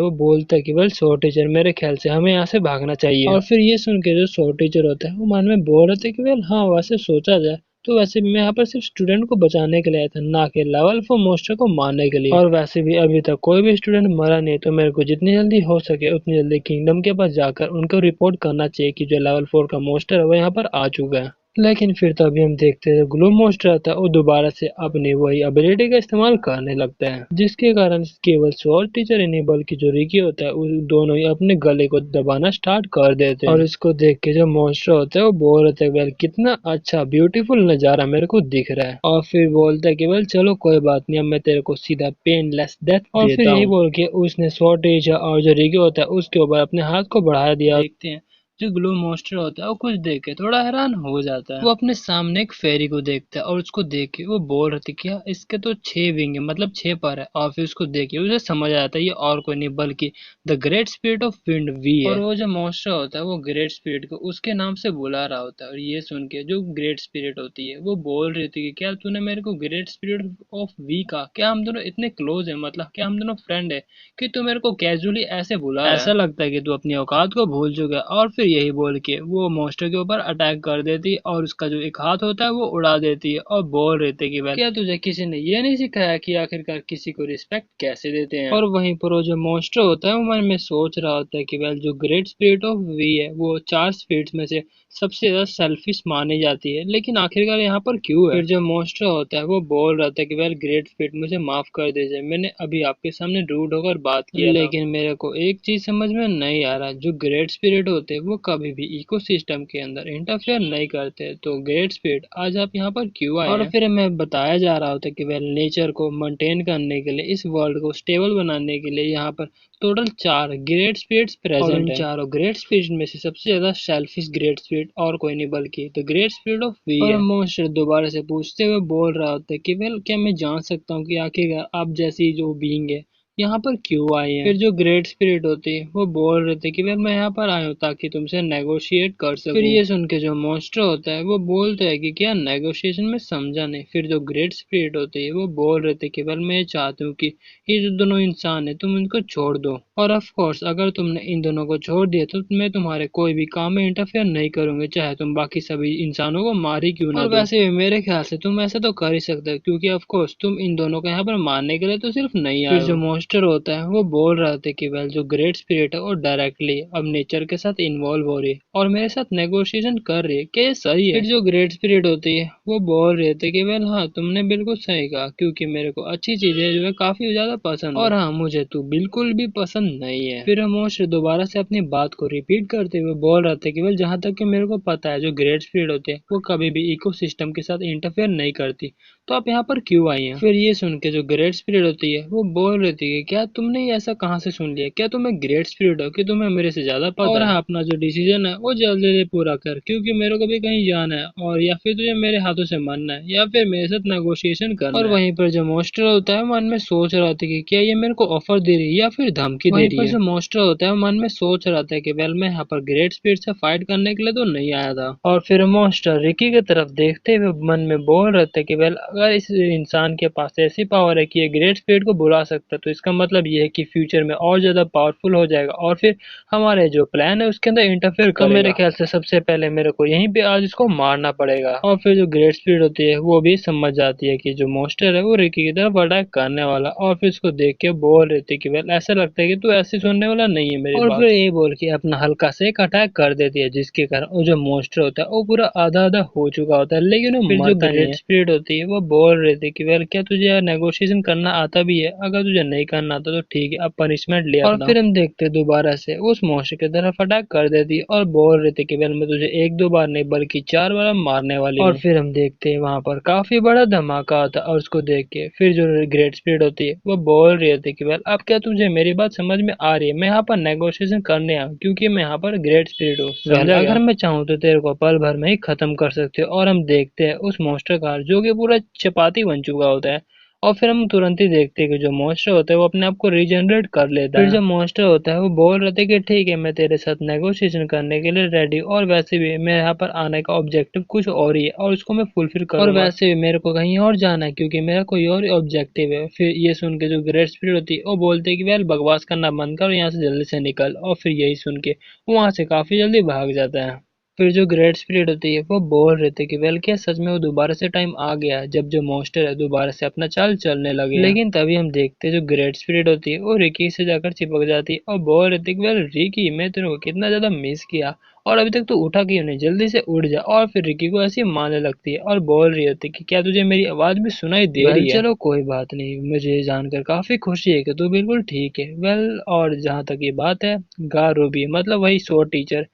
वो बोलता है कि वेल स्वॉर्ड टीचर मेरे ख्याल से हमें यहाँ से भागना चाहिए। और फिर ये सुन के जो स्वॉर्ड टीचर होता है वो मन में बोल रहे थे कि वेल हाँ वैसे सोचा जाए तो वैसे भी मैं यहाँ पर सिर्फ स्टूडेंट को बचाने के लिए आया था, ना कि लेवल 4 मॉन्स्टर को मारने के लिए। और वैसे भी अभी तक कोई भी स्टूडेंट मरा नहीं, तो मेरे को जितनी जल्दी हो सके उतनी जल्दी किंगडम के पास जाकर उनको रिपोर्ट करना चाहिए कि जो लेवल 4 का मॉन्स्टर है वो यहाँ पर आ चुका है। लेकिन फिर तभी हम देखते हैं ग्लू मॉन्स्टर आता है वो दोबारा से अपनी वही एबिलिटी का इस्तेमाल करने लगता है जिसके कारण केवल स्वॉर्ड टीचर ही नहीं बल्कि जो रिकी होता है उस दोनों ही अपने गले को दबाना स्टार्ट कर देते हैं। और इसको देख के जो मॉन्स्टर होता है वो बोल रहे थे वेल कितना अच्छा ब्यूटीफुल नजारा मेरे को दिख रहा है। और फिर बोलता है कि वेल चलो कोई बात नहीं, अब मैं तेरे को सीधा पेनलेस डेथ देता हूं। और फिर यही बोल के उसने स्वॉर्ड टीचर और जो रिकी होता है उसके ऊपर अपने हाथ को बढ़ा दिया। देखते हैं जो ग्लू मॉन्स्टर होता है वो कुछ देख के थोड़ा हैरान हो जाता है। वो अपने सामने एक फेरी को देखता है और उसको देख के वो बोल रही थी क्या इसके तो 6 विंग है, मतलब 6 पर है। और फिर उसको देख के उसे समझ आता है ये और कोई नहीं बल्कि the great spirit of wind we है। और वो जो मॉन्स्टर होता है वो ग्रेट स्पिरिट को उसके नाम से बुला रहा होता है। और ये सुन के जो ग्रेट स्पिरिट होती है वो बोल रही थी कि क्या तूने मेरे को ग्रेट स्पिरिट ऑफ वी कहा, क्या हम दोनों इतने क्लोज है, मतलब क्या हम दोनों फ्रेंड है कि तू मेरे को कैजुअली ऐसे बुला रहा है? ऐसा लगता है कि तू अपनी औकात को भूल चुका है। और फिर यही बोल के वो मॉन्स्टर के ऊपर अटैक कर देती है और उसका जो एक हाथ होता है वो उड़ा देती है और बोल रहे थे कि भाई क्या तुझे किसी ने ये नहीं सिखाया कि आखिरकार किसी को रिस्पेक्ट कैसे देते हैं। और वहीं पर वो जो मॉन्स्टर होता है वो मन में सोच रहा होता है कि वेल जो ग्रेट स्पिरिट ऑफ वी है वो 4 स्पिरिट्स में से सबसे ज्यादा सेल्फिश मानी जाती है, लेकिन आखिरकार यहाँ पर क्यों है। फिर जो मॉन्स्टर होता है वो बोल रहा था कि वेल ग्रेट स्पिरिट मुझे माफ कर दीजिए, मैंने अभी आपके सामने रूड होकर बात की, लेकिन मेरे को एक चीज समझ में नहीं आ रहा, जो ग्रेट स्पिरिट होते हैं वो कभी भी इकोसिस्टम के अंदर इंटरफेयर नहीं करते। तो ग्रेट स्पीड आज आप यहाँ पर क्यों आए? और फिर हमें बताया जा रहा होता है कि वेल नेचर को मेंटेन करने के लिए, इस वर्ल्ड को स्टेबल बनाने के लिए यहाँ पर टोटल 4 ग्रेट स्पीड्स प्रेजेंट है। इन चारों ग्रेट स्पीड में से सबसे ज्यादा सेल्फिश ग्रेट स्पीड और कोई नहीं बल्कि the great speed of we है। और मोस्टर दोबारा से पूछते हुए बोल रहा होता है कि वेल क्या मैं जान सकता हूँ कि आखिर आप जैसी जो बीइंग है यहाँ पर क्यों आए हैं? फिर जो ग्रेट स्पिरिट होती है वो बोल रहे थे कि वेल मैं यहाँ पर आया हूँ ताकि तुमसे नेगोशिएट कर सकूं। फिर ये सुन के जो मॉन्स्टर होता है वो बोलते हैं कि क्या नेगोशिएशन में समझा नहीं। फिर जो ग्रेट स्पिरिट होती है वो बोल रहे थे कि वेल मैं चाहती हूँ कि ये जो दोनों इंसान है तुम इनको छोड़ दो, और ऑफ कोर्स अगर तुमने इन दोनों को छोड़ दिया तो मैं तुम्हारे कोई भी काम में इंटरफेयर नहीं करूंगी, चाहे तुम बाकी सभी इंसानों को मार ही क्यों ना दो। वैसे भी मेरे ख्याल से तुम ऐसा तो कर ही सकते हो क्योंकि ऑफ कोर्स तुम इन दोनों को यहाँ पर मारने के लिए तो सिर्फ नहीं आए हो। फिर जो मॉन्स्टर होता है वो बोल रहा था कि वेल जो ग्रेट स्पिरिट है वो डायरेक्टली अब नेचर के साथ इन्वॉल्व हो रही है और मेरे साथ नेगोशिएशन कर रही है, क्या ये सही है? फिर जो ग्रेट स्पिरिट होती है वो बोल रहे थे कि वेल हाँ तुमने बिल्कुल सही कहा क्योंकि मेरे को अच्छी चीजें जो है काफी ज्यादा पसंद है, और हाँ मुझे तू बिल्कुल भी पसंद नहीं है। फिर मॉन्स्टर दोबारा से अपनी बात को रिपीट करते हुए बोल रहे थे कि वेल जहाँ तक कि मेरे को पता है जो ग्रेट स्पिरिट होते हैं वो कभी भी इकोसिस्टम के साथ इंटरफेयर नहीं करती, तो आप यहाँ पर क्यों आई हैं? फिर ये सुन के जो ग्रेट स्पिरिट होती है वो बोल रही थी कि क्या तुमने ये ऐसा कहाँ से सुन लिया, क्या तुम्हें ग्रेट स्पिरिट हो कि तुम्हें मेरे से ज्यादा पता और है? हाँ अपना जो डिसीजन है वो जल्दी से पूरा कर क्योंकि मेरे को भी कहीं जाना है, और या फिर तुझे मेरे हाथों से मरना है या फिर मेरे साथ नेगोशिएशन करना है। और वहीं पर जो मॉन्स्टर होता है मन में सोच रहा था कि क्या ये मेरे को ऑफर दे रही है या फिर धमकी दे रही है। जो मॉन्स्टर होता है मन में सोच रहा था कि वेल मैं यहाँ पर ग्रेट स्पिरिट से फाइट करने के लिए तो नहीं आया था। और फिर मॉन्स्टर रिकी की तरफ देखते हुए मन में बोल रहे थे कि वेल अगर इस इंसान के पास ऐसी पावर है कि ये ग्रेट स्पिरिट को बुला सकता है तो इसका मतलब ये है कि फ्यूचर में और ज्यादा पावरफुल हो जाएगा और फिर हमारे जो प्लान है उसके अंदर इंटरफेयर करेगा। मेरे ख्याल से सबसे पहले मेरे को यहीं पे आज इसको मारना पड़ेगा। और फिर जो ग्रेट स्पिरिट होती है वो भी समझ जाती है कि जो मॉन्स्टर है वो रिकी की तरफ अटैक करने वाला, और फिर इसको देख के बोल रही थी कि वेल ऐसा लगता है कि तू ऐसे सुनने वाला नहीं है मेरी बात। और फिर ये बोल के अपना हल्का से एक अटैक कर देती है जिसके कारण वो जो मॉन्स्टर होता है वो पूरा आधा आधा हो चुका होता है, लेकिन वो फिर जो ग्रेट स्पिरिट होती है वो बोल रही थी कि वेल क्या तुझे नेगोशिएशन करना आता भी है, अगर तुझे नहीं करना आता तो ठीक है अब पनिशमेंट ले। और फिर हम देखते दोबारा से उस मॉन्स्टर की तरफ अटैक कर देती और बोल रही थी कि वेल मैं तुझे एक दो बार नहीं बल्कि 4 बार मारने वाली हूँ। और फिर हम देखते हैं वहां पर काफी बड़ा धमाका आता है और उसको देख के फिर जो ग्रेट स्पिरिट होती है वो बोल रही थी कि वेल अब क्या तुझे मेरी बात समझ में आ रही है, मैं यहाँ पर नेगोशिएशन करने आया क्योंकि मैं यहाँ पर ग्रेट स्पिरिट हूँ, अगर मैं चाहूँ तो तेरे को पल भर में ही खत्म कर सकते हो। और हम देखते हैं उस मॉन्स्टर का जो कि पूरा चपाती बन चुका होता है, और फिर हम तुरंत ही देखते हैं कि जो मॉन्स्टर होता है वो अपने आप को रीजनरेट कर लेता है। फिर जो मॉन्स्टर होता है वो बोल रहे थे कि ठीक है मैं तेरे साथ नेगोशिएशन करने के लिए रेडी, और वैसे भी मैं यहाँ पर आने का ऑब्जेक्टिव कुछ और ही है और उसको मैं फुलफिल करूंगा, और वैसे भी मेरे को कहीं और जाना है क्योंकि मेरा कोई और ऑब्जेक्टिव है। फिर ये सुन के जो ग्रेट स्पिरिट होती है वो बोलते है कि वेल बकवास करना बंद कर, यहाँ से जल्दी से निकल, और फिर यही सुन के वहां से काफी जल्दी भाग जाता है। फिर जो ग्रेट स्पिरिट होती है वो बोल रहे थे कि वेल क्या सच में वो दोबारा से टाइम आ गया जब जो मॉन्स्टर है दोबारा से अपना चाल चलने लगे। लेकिन तभी हम देखते जो ग्रेट स्पिरिट होती है वो रिकी से जाकर चिपक जाती है और बोल रहे थे कि वेल रिकी मैं तेरे को कितना ज्यादा मिस किया और अभी तक तो उठा क्यों नहीं, जल्दी से उठ जा। और फिर रिकी को ऐसी मारने लगती है और बोल रही होती है कि क्या तुझे मेरी आवाज भी सुनाई दे रही है? चलो कोई बात नहीं, मुझे ये जानकर काफी खुशी है कि तू बिल्कुल ठीक है। वेल और जहाँ तक ये बात है गा रूबी मतलब वही शोर टीचर,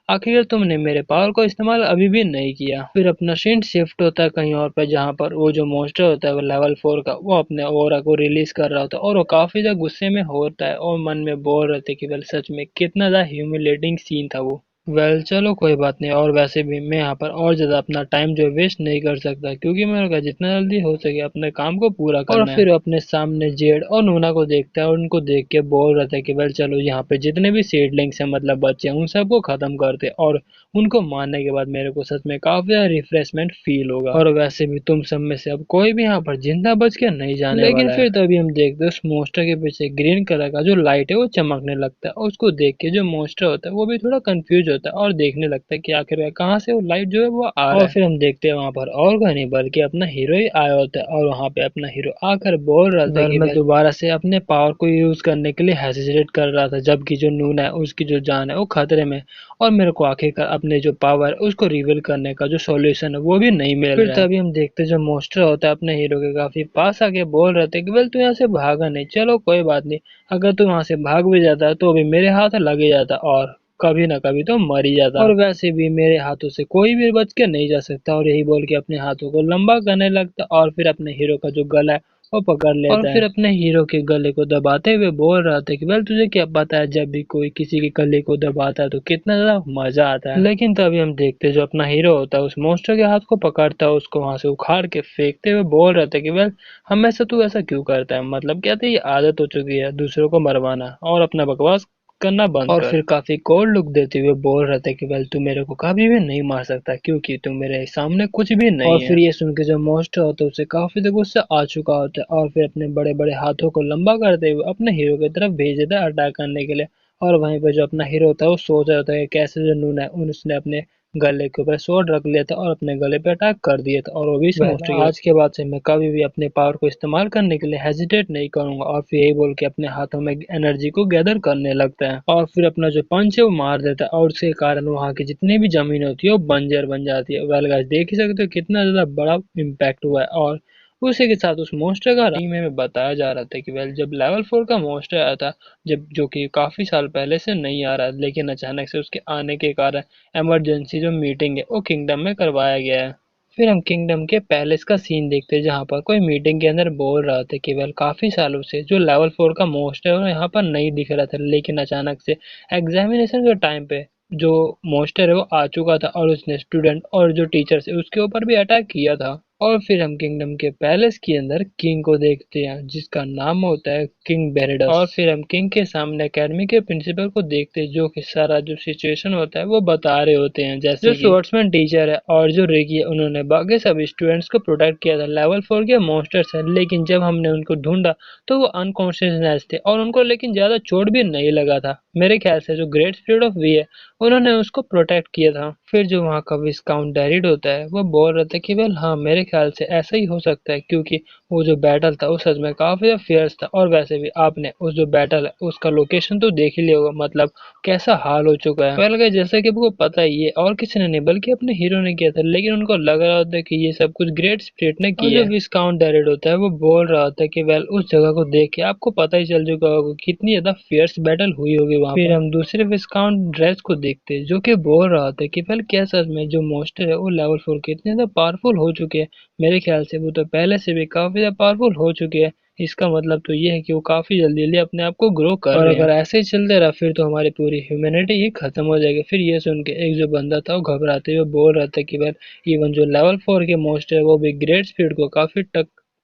आखिर तुमने मेरे पावर को इस्तेमाल अभी भी नहीं किया। फिर अपना सीन शिफ्ट होता है कहीं और पे जहाँ पर वो जो मॉन्स्टर होता है वो लेवल 4 का वो अपने ऑरा को रिलीज कर रहा होता है और वो काफी ज्यादा गुस्से में होता है और मन में बोल रहे थे कि वेल सच में कितना ज्यादा ह्यूमिलेटिंग सीन था वो। वेल चलो कोई बात नहीं, और वैसे भी मैं यहाँ पर और ज्यादा अपना टाइम जो वेस्ट नहीं कर सकता क्योंकि मेरे को जितना जल्दी हो सके अपने काम को पूरा करना है। और फिर अपने सामने जेड और नूना को देखता है और उनको देख के बोल रहा था कि वेल चलो यहाँ पे जितने भी सीडलिंग्स हैं मतलब बच्चे उन सबको खत्म करते और उनको मारने के बाद मेरे को सच में काफी ज्यादा रिफ्रेशमेंट फील होगा, और वैसे भी तुम सब में से अब कोई भी यहाँ पर जिंदा बच के नहीं जाने लेकिन वाला फिर तभी हम देखते हैं उस मॉन्स्टर के पीछे ग्रीन कलर का जो लाइट है वो चमकने लगता है और उसको देख के जो मॉन्स्टर होता है वो भी थोड़ा कंफ्यूज होता है और देखने लगता है कि आखिर कहाँ से वो लाइट जो है वो आ रहा है। और फिर हम देखते हैं वहाँ पर और कोई नहीं बल्कि अपना हीरो ही आया होता है और वहाँ पे अपना हीरो आकर बोल रहा था कि मैं दोबारा से अपने पावर को यूज करने के लिए हेजिटेट कर रहा था जबकि जो नूना है उसकी जो जान है वो खतरे में, और मेरे को आखिरकार अपने जो पावर है उसको रिवील करने का जो सॉल्यूशन है वो भी नहीं मिल रहा है। फिर तभी हम देखते जो मॉन्स्टर होता है अपने हीरो के काफी पास आके बोल रहे थे कि वेल तू यहाँ से भागा नहीं, चलो कोई बात नहीं, अगर तू वहां से भाग भी जाता तो भी मेरे हाथ लग ही जाता और कभी ना कभी तो मर ही जाता, और वैसे भी मेरे हाथों से कोई भी बच के नहीं जा सकता। और यही बोल के अपने हाथों को लंबा करने लगता और फिर अपने हीरो का जो गला है वो पकड़ लेता और फिर अपने हीरो के गले को दबाते हुए बोल रहा था कि वेल तुझे क्या पता है, जब भी कोई किसी के गले को दबाता है तो कितना ज्यादा मजा आता है। लेकिन तभी हम देखते हैं जो अपना हीरो होता है उस मॉन्स्टर के हाथ को पकड़ता है, उसको वहां से उखाड़ के फेंकते हुए बोल रहा था कि वेल हमेशा तू ऐसा क्यों करता है, मतलब क्या तेरी आदत हो चुकी है दूसरों को मरवाना, और अपना बकवास करना बंद और कर। फिर काफी कोल्ड लुक देते हुए बोल रहे थे कि वेल तू मेरे को कभी भी नहीं मार सकता क्योंकि तू मेरे सामने कुछ भी नहीं और है। फिर ये सुन के जो मॉन्स्टर होता है उसे काफी देर गुस्सा आ चुका होता है और फिर अपने बड़े बड़े हाथों को लंबा करते हुए अपने हीरो की तरफ भेज देता है अटैक करने के लिए। और वहीं पर जो अपना हीरो होता है वो सोच रहा था कि कैसे जो नून है उसने अपने गले के ऊपर स्वॉर्ड रख लिया था और अपने गले पे अटैक कर दिया था, और वो भी मॉन्स्टर आज के बाद से मैं कभी भी अपने पावर को इस्तेमाल करने के लिए हेजिटेट नहीं करूंगा। और फिर यही बोल के अपने हाथों में एनर्जी को गैदर करने लगता है और फिर अपना जो पंच है वो मार देता है और उसके कारण वहाँ की जितनी भी जमीन होती है वो बंजर बन जाती है। वेल गाइस देख ही सकते हो कितना ज्यादा बड़ा इम्पैक्ट हुआ है। और उसी के साथ उस मॉन्स्टर का में बताया जा रहा था कि वेल जब लेवल 4 का मॉन्स्टर आया था, जब जो कि काफी साल पहले से नहीं आ रहा, लेकिन अचानक से उसके आने के कारण इमरजेंसी जो मीटिंग है वो किंगडम में करवाया गया है। फिर हम किंगडम के पैलेस का सीन देखते हैं जहाँ पर कोई मीटिंग के अंदर बोल रहा था कि वेल काफी सालों से जो लेवल 4 का मोस्ट है वो यहाँ पर नहीं दिख रहा था, लेकिन अचानक से एग्जामिनेशन के टाइम पे जो मोस्टर है वो आ चुका था और उसने स्टूडेंट और जो टीचर्स है उसके ऊपर भी अटैक किया था। और फिर हम किंगडम के पैलेस के अंदर किंग को देखते हैं जिसका नाम होता है किंग बेरेडस, और फिर हम किंग के सामने एकेडमी के प्रिंसिपल को देखते हैं जो कि सारा जो सिचुएशन होता है वो बता रहे होते हैं। जैसे जो स्वर्ड्समैन टीचर है और जो रिकी है उन्होंने बाकी सभी स्टूडेंट्स को प्रोटेक्ट किया था लेवल 4 के मॉन्स्टर्स है, लेकिन जब हमने उनको ढूंढा तो वो अनकॉन्शियसनेस थे और उनको लेकिन ज्यादा चोट भी नहीं लगा था। मेरे ख्याल से जो ग्रेट स्पिरिट ऑफ वी है उन्होंने उसको प्रोटेक्ट किया था। फिर जो वहाँ का विस्काउंट डेरिड होता है वो बोल रहा था कि वेल हाँ मेरे ख्याल से ऐसा ही हो सकता है क्योंकि वो जो बैटल था वो सच में काफी फियर्स था, और वैसे भी आपने उस जो बैटल है उसका लोकेशन तो देख ही लिया होगा, मतलब कैसा हाल हो चुका है। वेल जैसा कि आपको पता ही है और किसी ने नहीं बल्कि अपने हीरो ने किया था, लेकिन उनको लग रहा होता है कि ये सब कुछ ग्रेट स्पिरिट ने किया है। जो विस्काउंट डेरिड होता है वो बोल रहा होता है कि वेल उस जगह को देख के आपको पता ही चल चुका होगा कितनी ज्यादा फियर्स बैटल हुई होगी वहाँ। फिर हम दूसरे विस्काउंट ड्रेस को देखते हैं जो कि बोल रहा था कि वेल क्या सच में जो मॉन्स्टर है वो लेवल 4 के इतने ज्यादा पावरफुल हो चुके हैं। मेरे ख्याल से वो तो पहले से भी काफी ज्यादा पावरफुल हो चुके हैं। इसका मतलब तो ये है कि वो काफी जल्दी जल्दी अपने आप को ग्रो कर रहे हैं, और अगर ऐसे ही चलते रहा फिर तो हमारी पूरी ह्यूमैनिटी ही खत्म हो जाएगी। फिर ये सुन के एक जो बंदा था वो घबराते हुए बोल रहा था कि वेल इवन जो लेवल 4 के मॉन्स्टर है वो भी ग्रेट स्पीड को काफी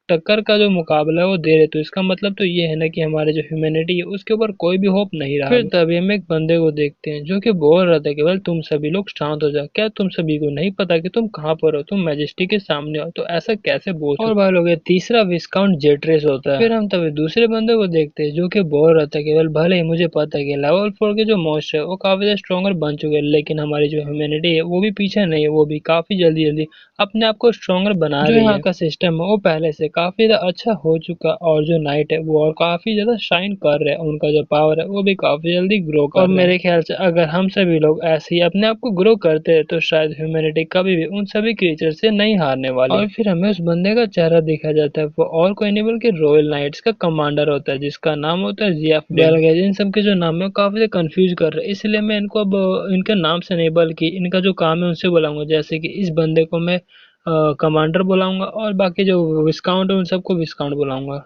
टक्कर का जो मुकाबला है वो दे रहे, तो इसका मतलब तो ये है ना कि हमारे जो ह्यूमैनिटी है उसके ऊपर कोई भी होप नहीं रहा। फिर तभी हम एक बंदे को देखते हैं जो कि बोल रहा था कि वेल तुम सभी लोग शांत हो जाओ, क्या तुम सभी को नहीं पता कि तुम कहाँ पर हो, तुम मैजेस्टी के सामने हो, तो ऐसा कैसे बोल। और भाई लोग तीसरा विस्काउंट जेट्रेस होता है। फिर हम तभी दूसरे बंदे को देखते हैं जो कि बोल रहा था कि वेल भले ही मुझे पता है कि लेवल 4 के जो मॉन्स्टर है वो काफी ज्यादा स्ट्रॉन्गर बन चुके हैं, लेकिन हमारी जो ह्यूमैनिटी है वो भी पीछे नहीं है, वो भी काफी जल्दी जल्दी अपने आप को स्ट्रॉन्गर बना रही है। जो यहाँ का सिस्टम है वो पहले से काफी ज्यादा अच्छा हो चुका, और जो नाइट है वो और काफी ज्यादा शाइन कर रहे हैं, उनका जो पावर है वो भी काफी जल्दी ग्रो कर रहे हैं। और मेरे ख्याल से अगर हम सभी लोग ऐसे ही अपने आप को ग्रो करते हैं तो शायद ह्यूमैनिटी कभी भी उन सभी क्रिएचर से नहीं हारने वाली। और फिर हमें उस बंदे का चेहरा दिखा जाता है, वो और कोई नहीं बल्कि रॉयल नाइट्स का कमांडर होता है जिसका नाम होता है जियाफ। इन सब के जो नाम है वो काफी कंफ्यूज कर रहे हैं, इसलिए मैं इनको अब इनके नाम से नहीं बल्कि इनका जो काम है उनसे बुलाऊंगा। जैसे कि इस बंदे को मैं कमांडर बुलाऊंगा और बाकी जो विस्काउंट है उन सबको विस्काउंट बुलाऊंगा।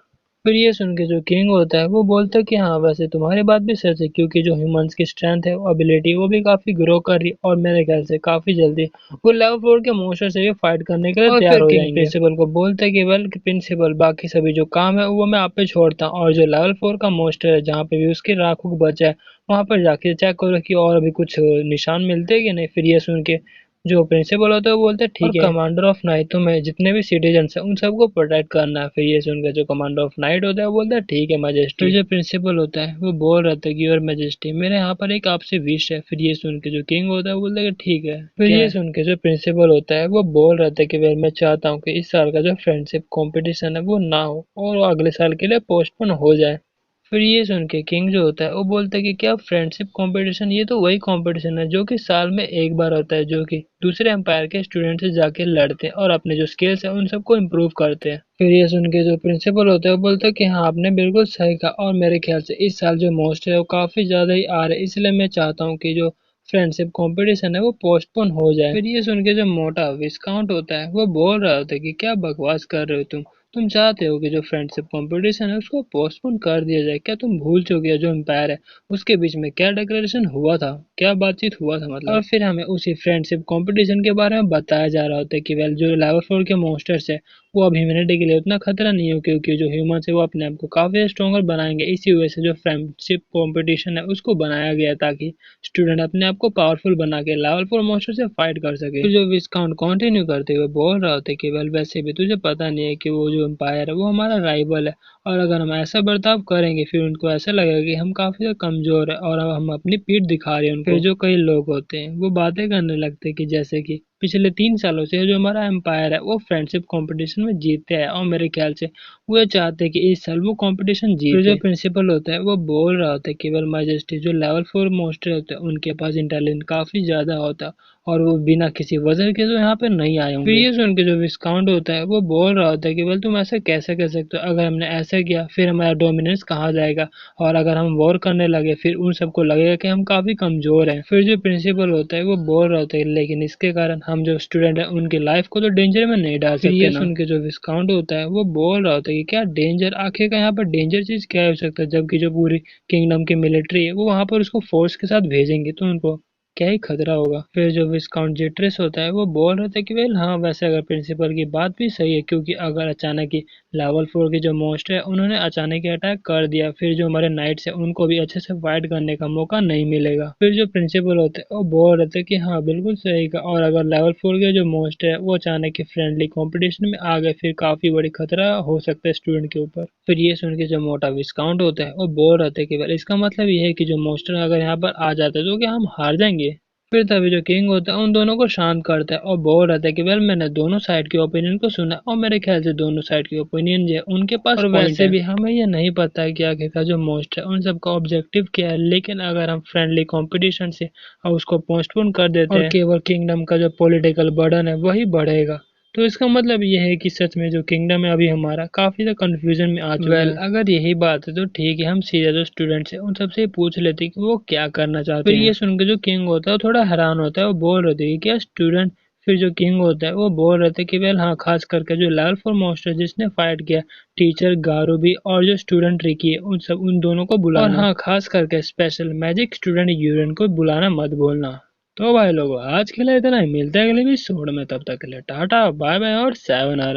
फिर ये सुन के जो किंग होता है वो बोलता है कि हाँ वैसे तुम्हारी बात भी सच है क्योंकि जो ह्यूमंस की स्ट्रेंथ है वो एबिलिटी वो भी काफी ग्रो कर रही है, और मेरे ख्याल से काफी जल्दी वो लेवल 4 के मॉन्स्टर से भी फाइट करने के लिए तैयार हो जाएंगे। प्रिंसिपल को बोलता है कि वेल प्रिंसिपल बाकी सभी जो काम है वो मैं आप पे छोड़ता हूँ, और जो लेवल 4 का मॉन्स्टर है जहाँ पे भी उसकी राखों बचा है वहां पर जाके चेक करो कि और अभी कुछ निशान मिलते हैं कि नहीं। फिर ये सुन के जो प्रिंसिपल होता है वो बोलता है ठीक है, कमांडर ऑफ नाइट तो मैं जितने भी सिटीजन्स हैं उन सबको प्रोटेक्ट करना है। फिर ये सुनकर जो कमांडर ऑफ नाइट होता है वो बोलता है ठीक है मैजेस्टी। जो प्रिंसिपल होता है वो बोल रहा था कि योर मैजेस्टी मेरे यहाँ पर एक आपसे विश है। फिर ये सुन के जो किंग होता है वो बोलता है कि ठीक है। फिर ये सुन के जो प्रिंसिपल होता है वो बोल रहा था कि वेल मैं चाहता हूँ कि इस साल का जो फ्रेंडशिप कॉम्पिटिशन है वो ना हो और वो अगले साल के लिए पोस्टपोन हो जाए। फिर ये सुन के किंग जो होता है वो बोलता है कि क्या फ्रेंडशिप कंपटीशन, ये तो वही कंपटीशन है जो कि साल में एक बार होता है, जो कि दूसरे एम्पायर के स्टूडेंट से जाके लड़ते हैं और अपने जो स्किल्स है उन सबको इम्प्रूव करते हैं। फिर ये सुन के जो प्रिंसिपल होता है वो बोलता है कि हाँ आपने बिल्कुल सही कहा, और मेरे ख्याल से इस साल जो मोस्ट है वो काफी ज्यादा ही आ रहे हैं, इसलिए मैं चाहता हूँ कि जो फ्रेंडशिप कंपटीशन है वो पोस्टपोन हो जाए। फिर ये सुन के जो मोटा विस्काउंट होता है वो बोल रहा होता है कि क्या बकवास कर रहे हो तुम चाहते हो कि जो फ्रेंडशिप कंपटीशन है उसको पोस्टपोन कर दिया जाए। क्या तुम भूल चुके हो जो एम्पायर है उसके बीच में क्या डिक्लेरेशन हुआ था, क्या बातचीत हुआ था मतलब। और फिर हमें उसी फ्रेंडशिप कंपटीशन के बारे में बताया जा रहा होता है कि वेल जो लेवल 4 के मॉन्स्टर्स है वो अब ह्यूमैनिटी के लिए उतना खतरा नहीं हो, क्योंकि जो ह्यूमंस है वो अपने आप को काफी स्ट्रॉन्गर बनाएंगे। इसी वजह से जो फ्रेंडशिप कंपटीशन है उसको बनाया गया है ताकि स्टूडेंट अपने आप को पावरफुल बना के लेवल 4 मॉन्स्टर से फाइट कर सके। फिर जो विस्काउंट कंटिन्यू करते हुए बोल रहा होता है कि वेल वैसे भी तुझे पता नहीं है कि वो जो एम्पायर है वो हमारा राइवल है, और अगर हम ऐसा बर्ताव करेंगे फिर उनको ऐसा लगेगा कि हम काफी कमजोर है और अब हम अपनी पीठ दिखा रहे हैं उनको। फिर जो कई लोग होते हैं वो बातें करने लगते हैं कि जैसे कि पिछले 3 सालों से जो हमारा एम्पायर है वो फ्रेंडशिप कंपटीशन में जीतते हैं, और मेरे ख्याल से वो चाहते हैं कि इस साल वो कंपटीशन जीते। फिर जो प्रिंसिपल होता है वो बोल रहा होता है कि वेल मैजेस्टी जो लेवल 4 मॉन्स्टर होते हैं उनके पास इंटेलिजेंस काफी ज्यादा होता है और वो बिना किसी वजह के तो यहाँ पे नहीं आए होंगे। फिर ये सुन के जो विस्काउंट होता है वो बोल रहा होता है कि वेल तुम ऐसा कैसे कर सकते हो, अगर हमने ऐसा किया फिर हमारा डोमिनेंस कहाँ जाएगा, और अगर हम वॉर करने लगे फिर उन सबको लगेगा कि हम काफी कमजोर हैं। फिर जो प्रिंसिपल होता है वो बोल रहा होता है लेकिन इसके कारण हम जो स्टूडेंट है उनकी लाइफ को तो डेंजर में नहीं डाल सकते। ये सुन के जो विस्काउंट होता है वो बोल रहा होता है कि क्या डेंजर, आखिर का यहाँ पर डेंजर चीज क्या हो सकता है, जबकि जो पूरी किंगडम की मिलिट्री है वो वहां पर उसको फोर्स के साथ भेजेंगे तो उनको क्या ही खतरा होगा। फिर जो विस्काउंट जेट्रेस होता है वो बोल रहा था कि वेल हाँ वैसे अगर प्रिंसिपल की बात भी सही है, क्योंकि अगर अचानक ही लेवल 4 के जो मॉन्स्टर है उन्होंने अचानक ही अटैक कर दिया फिर जो हमारे नाइट्स है उनको भी अच्छे से फाइट करने का मौका नहीं मिलेगा। फिर जो प्रिंसिपल होते हैं वो बोल रहे थे कि हाँ बिल्कुल सही का, और अगर लेवल 4 के जो मॉन्स्टर है वो अचानक ही फ्रेंडली कॉम्पिटिशन में आ गए फिर काफी बड़ी खतरा हो सकता है स्टूडेंट के ऊपर। फिर ये सुन के जो मोटा विस्काउंट होता है वो बोल रहे थे कि वेल इसका मतलब ये है कि जो मॉन्स्टर अगर यहाँ पर आ जाते हैं तो क्या हम हार जाएंगे। फिर तभी जो किंग होता है उन दोनों को शांत करता है और बोल रहा था कि वेल मैंने दोनों साइड के ओपिनियन को सुना और मेरे ख्याल से दोनों साइड के ओपिनियन जो है उनके पास और वैसे भी हमें ये नहीं पता है कि आखिरकार जो मोस्ट है उन सबका ऑब्जेक्टिव क्या है, लेकिन अगर हम फ्रेंडली कंपटीशन से उसको पोस्टपोन कर देते हैं और केवल किंगडम का जो पॉलिटिकल बर्डन है वही बढ़ेगा, तो इसका मतलब ये है कि सच में जो किंगडम है अभी हमारा काफी ज्यादा कंफ्यूजन में आ चुका है। अगर यही बात है तो ठीक है, हम सीधे जो स्टूडेंट्स हैं उन सबसे पूछ लेते हैं कि वो क्या करना चाहते हैं। फिर ये सुन के जो किंग होता है वो थोड़ा हैरान होता है, वो बोल रहे थे कि क्या स्टूडेंट। फिर जो किंग होता है वो बोल रहे थे कि वेल हाँ खास करके जो लेवल 4 मॉन्स्टर जिसने फाइट किया, टीचर गारूबी और जो स्टूडेंट रिकी है उन दोनों को बुलाना, और हाँ खास करके स्पेशल मैजिक स्टूडेंट यूरेन को बुलाना मत भूलना। तो भाई लोगों आज के लिए इतना ही, मिलते हैं अगले एपिसोड में, तब तक के लिए टाटा बाय बाय और 7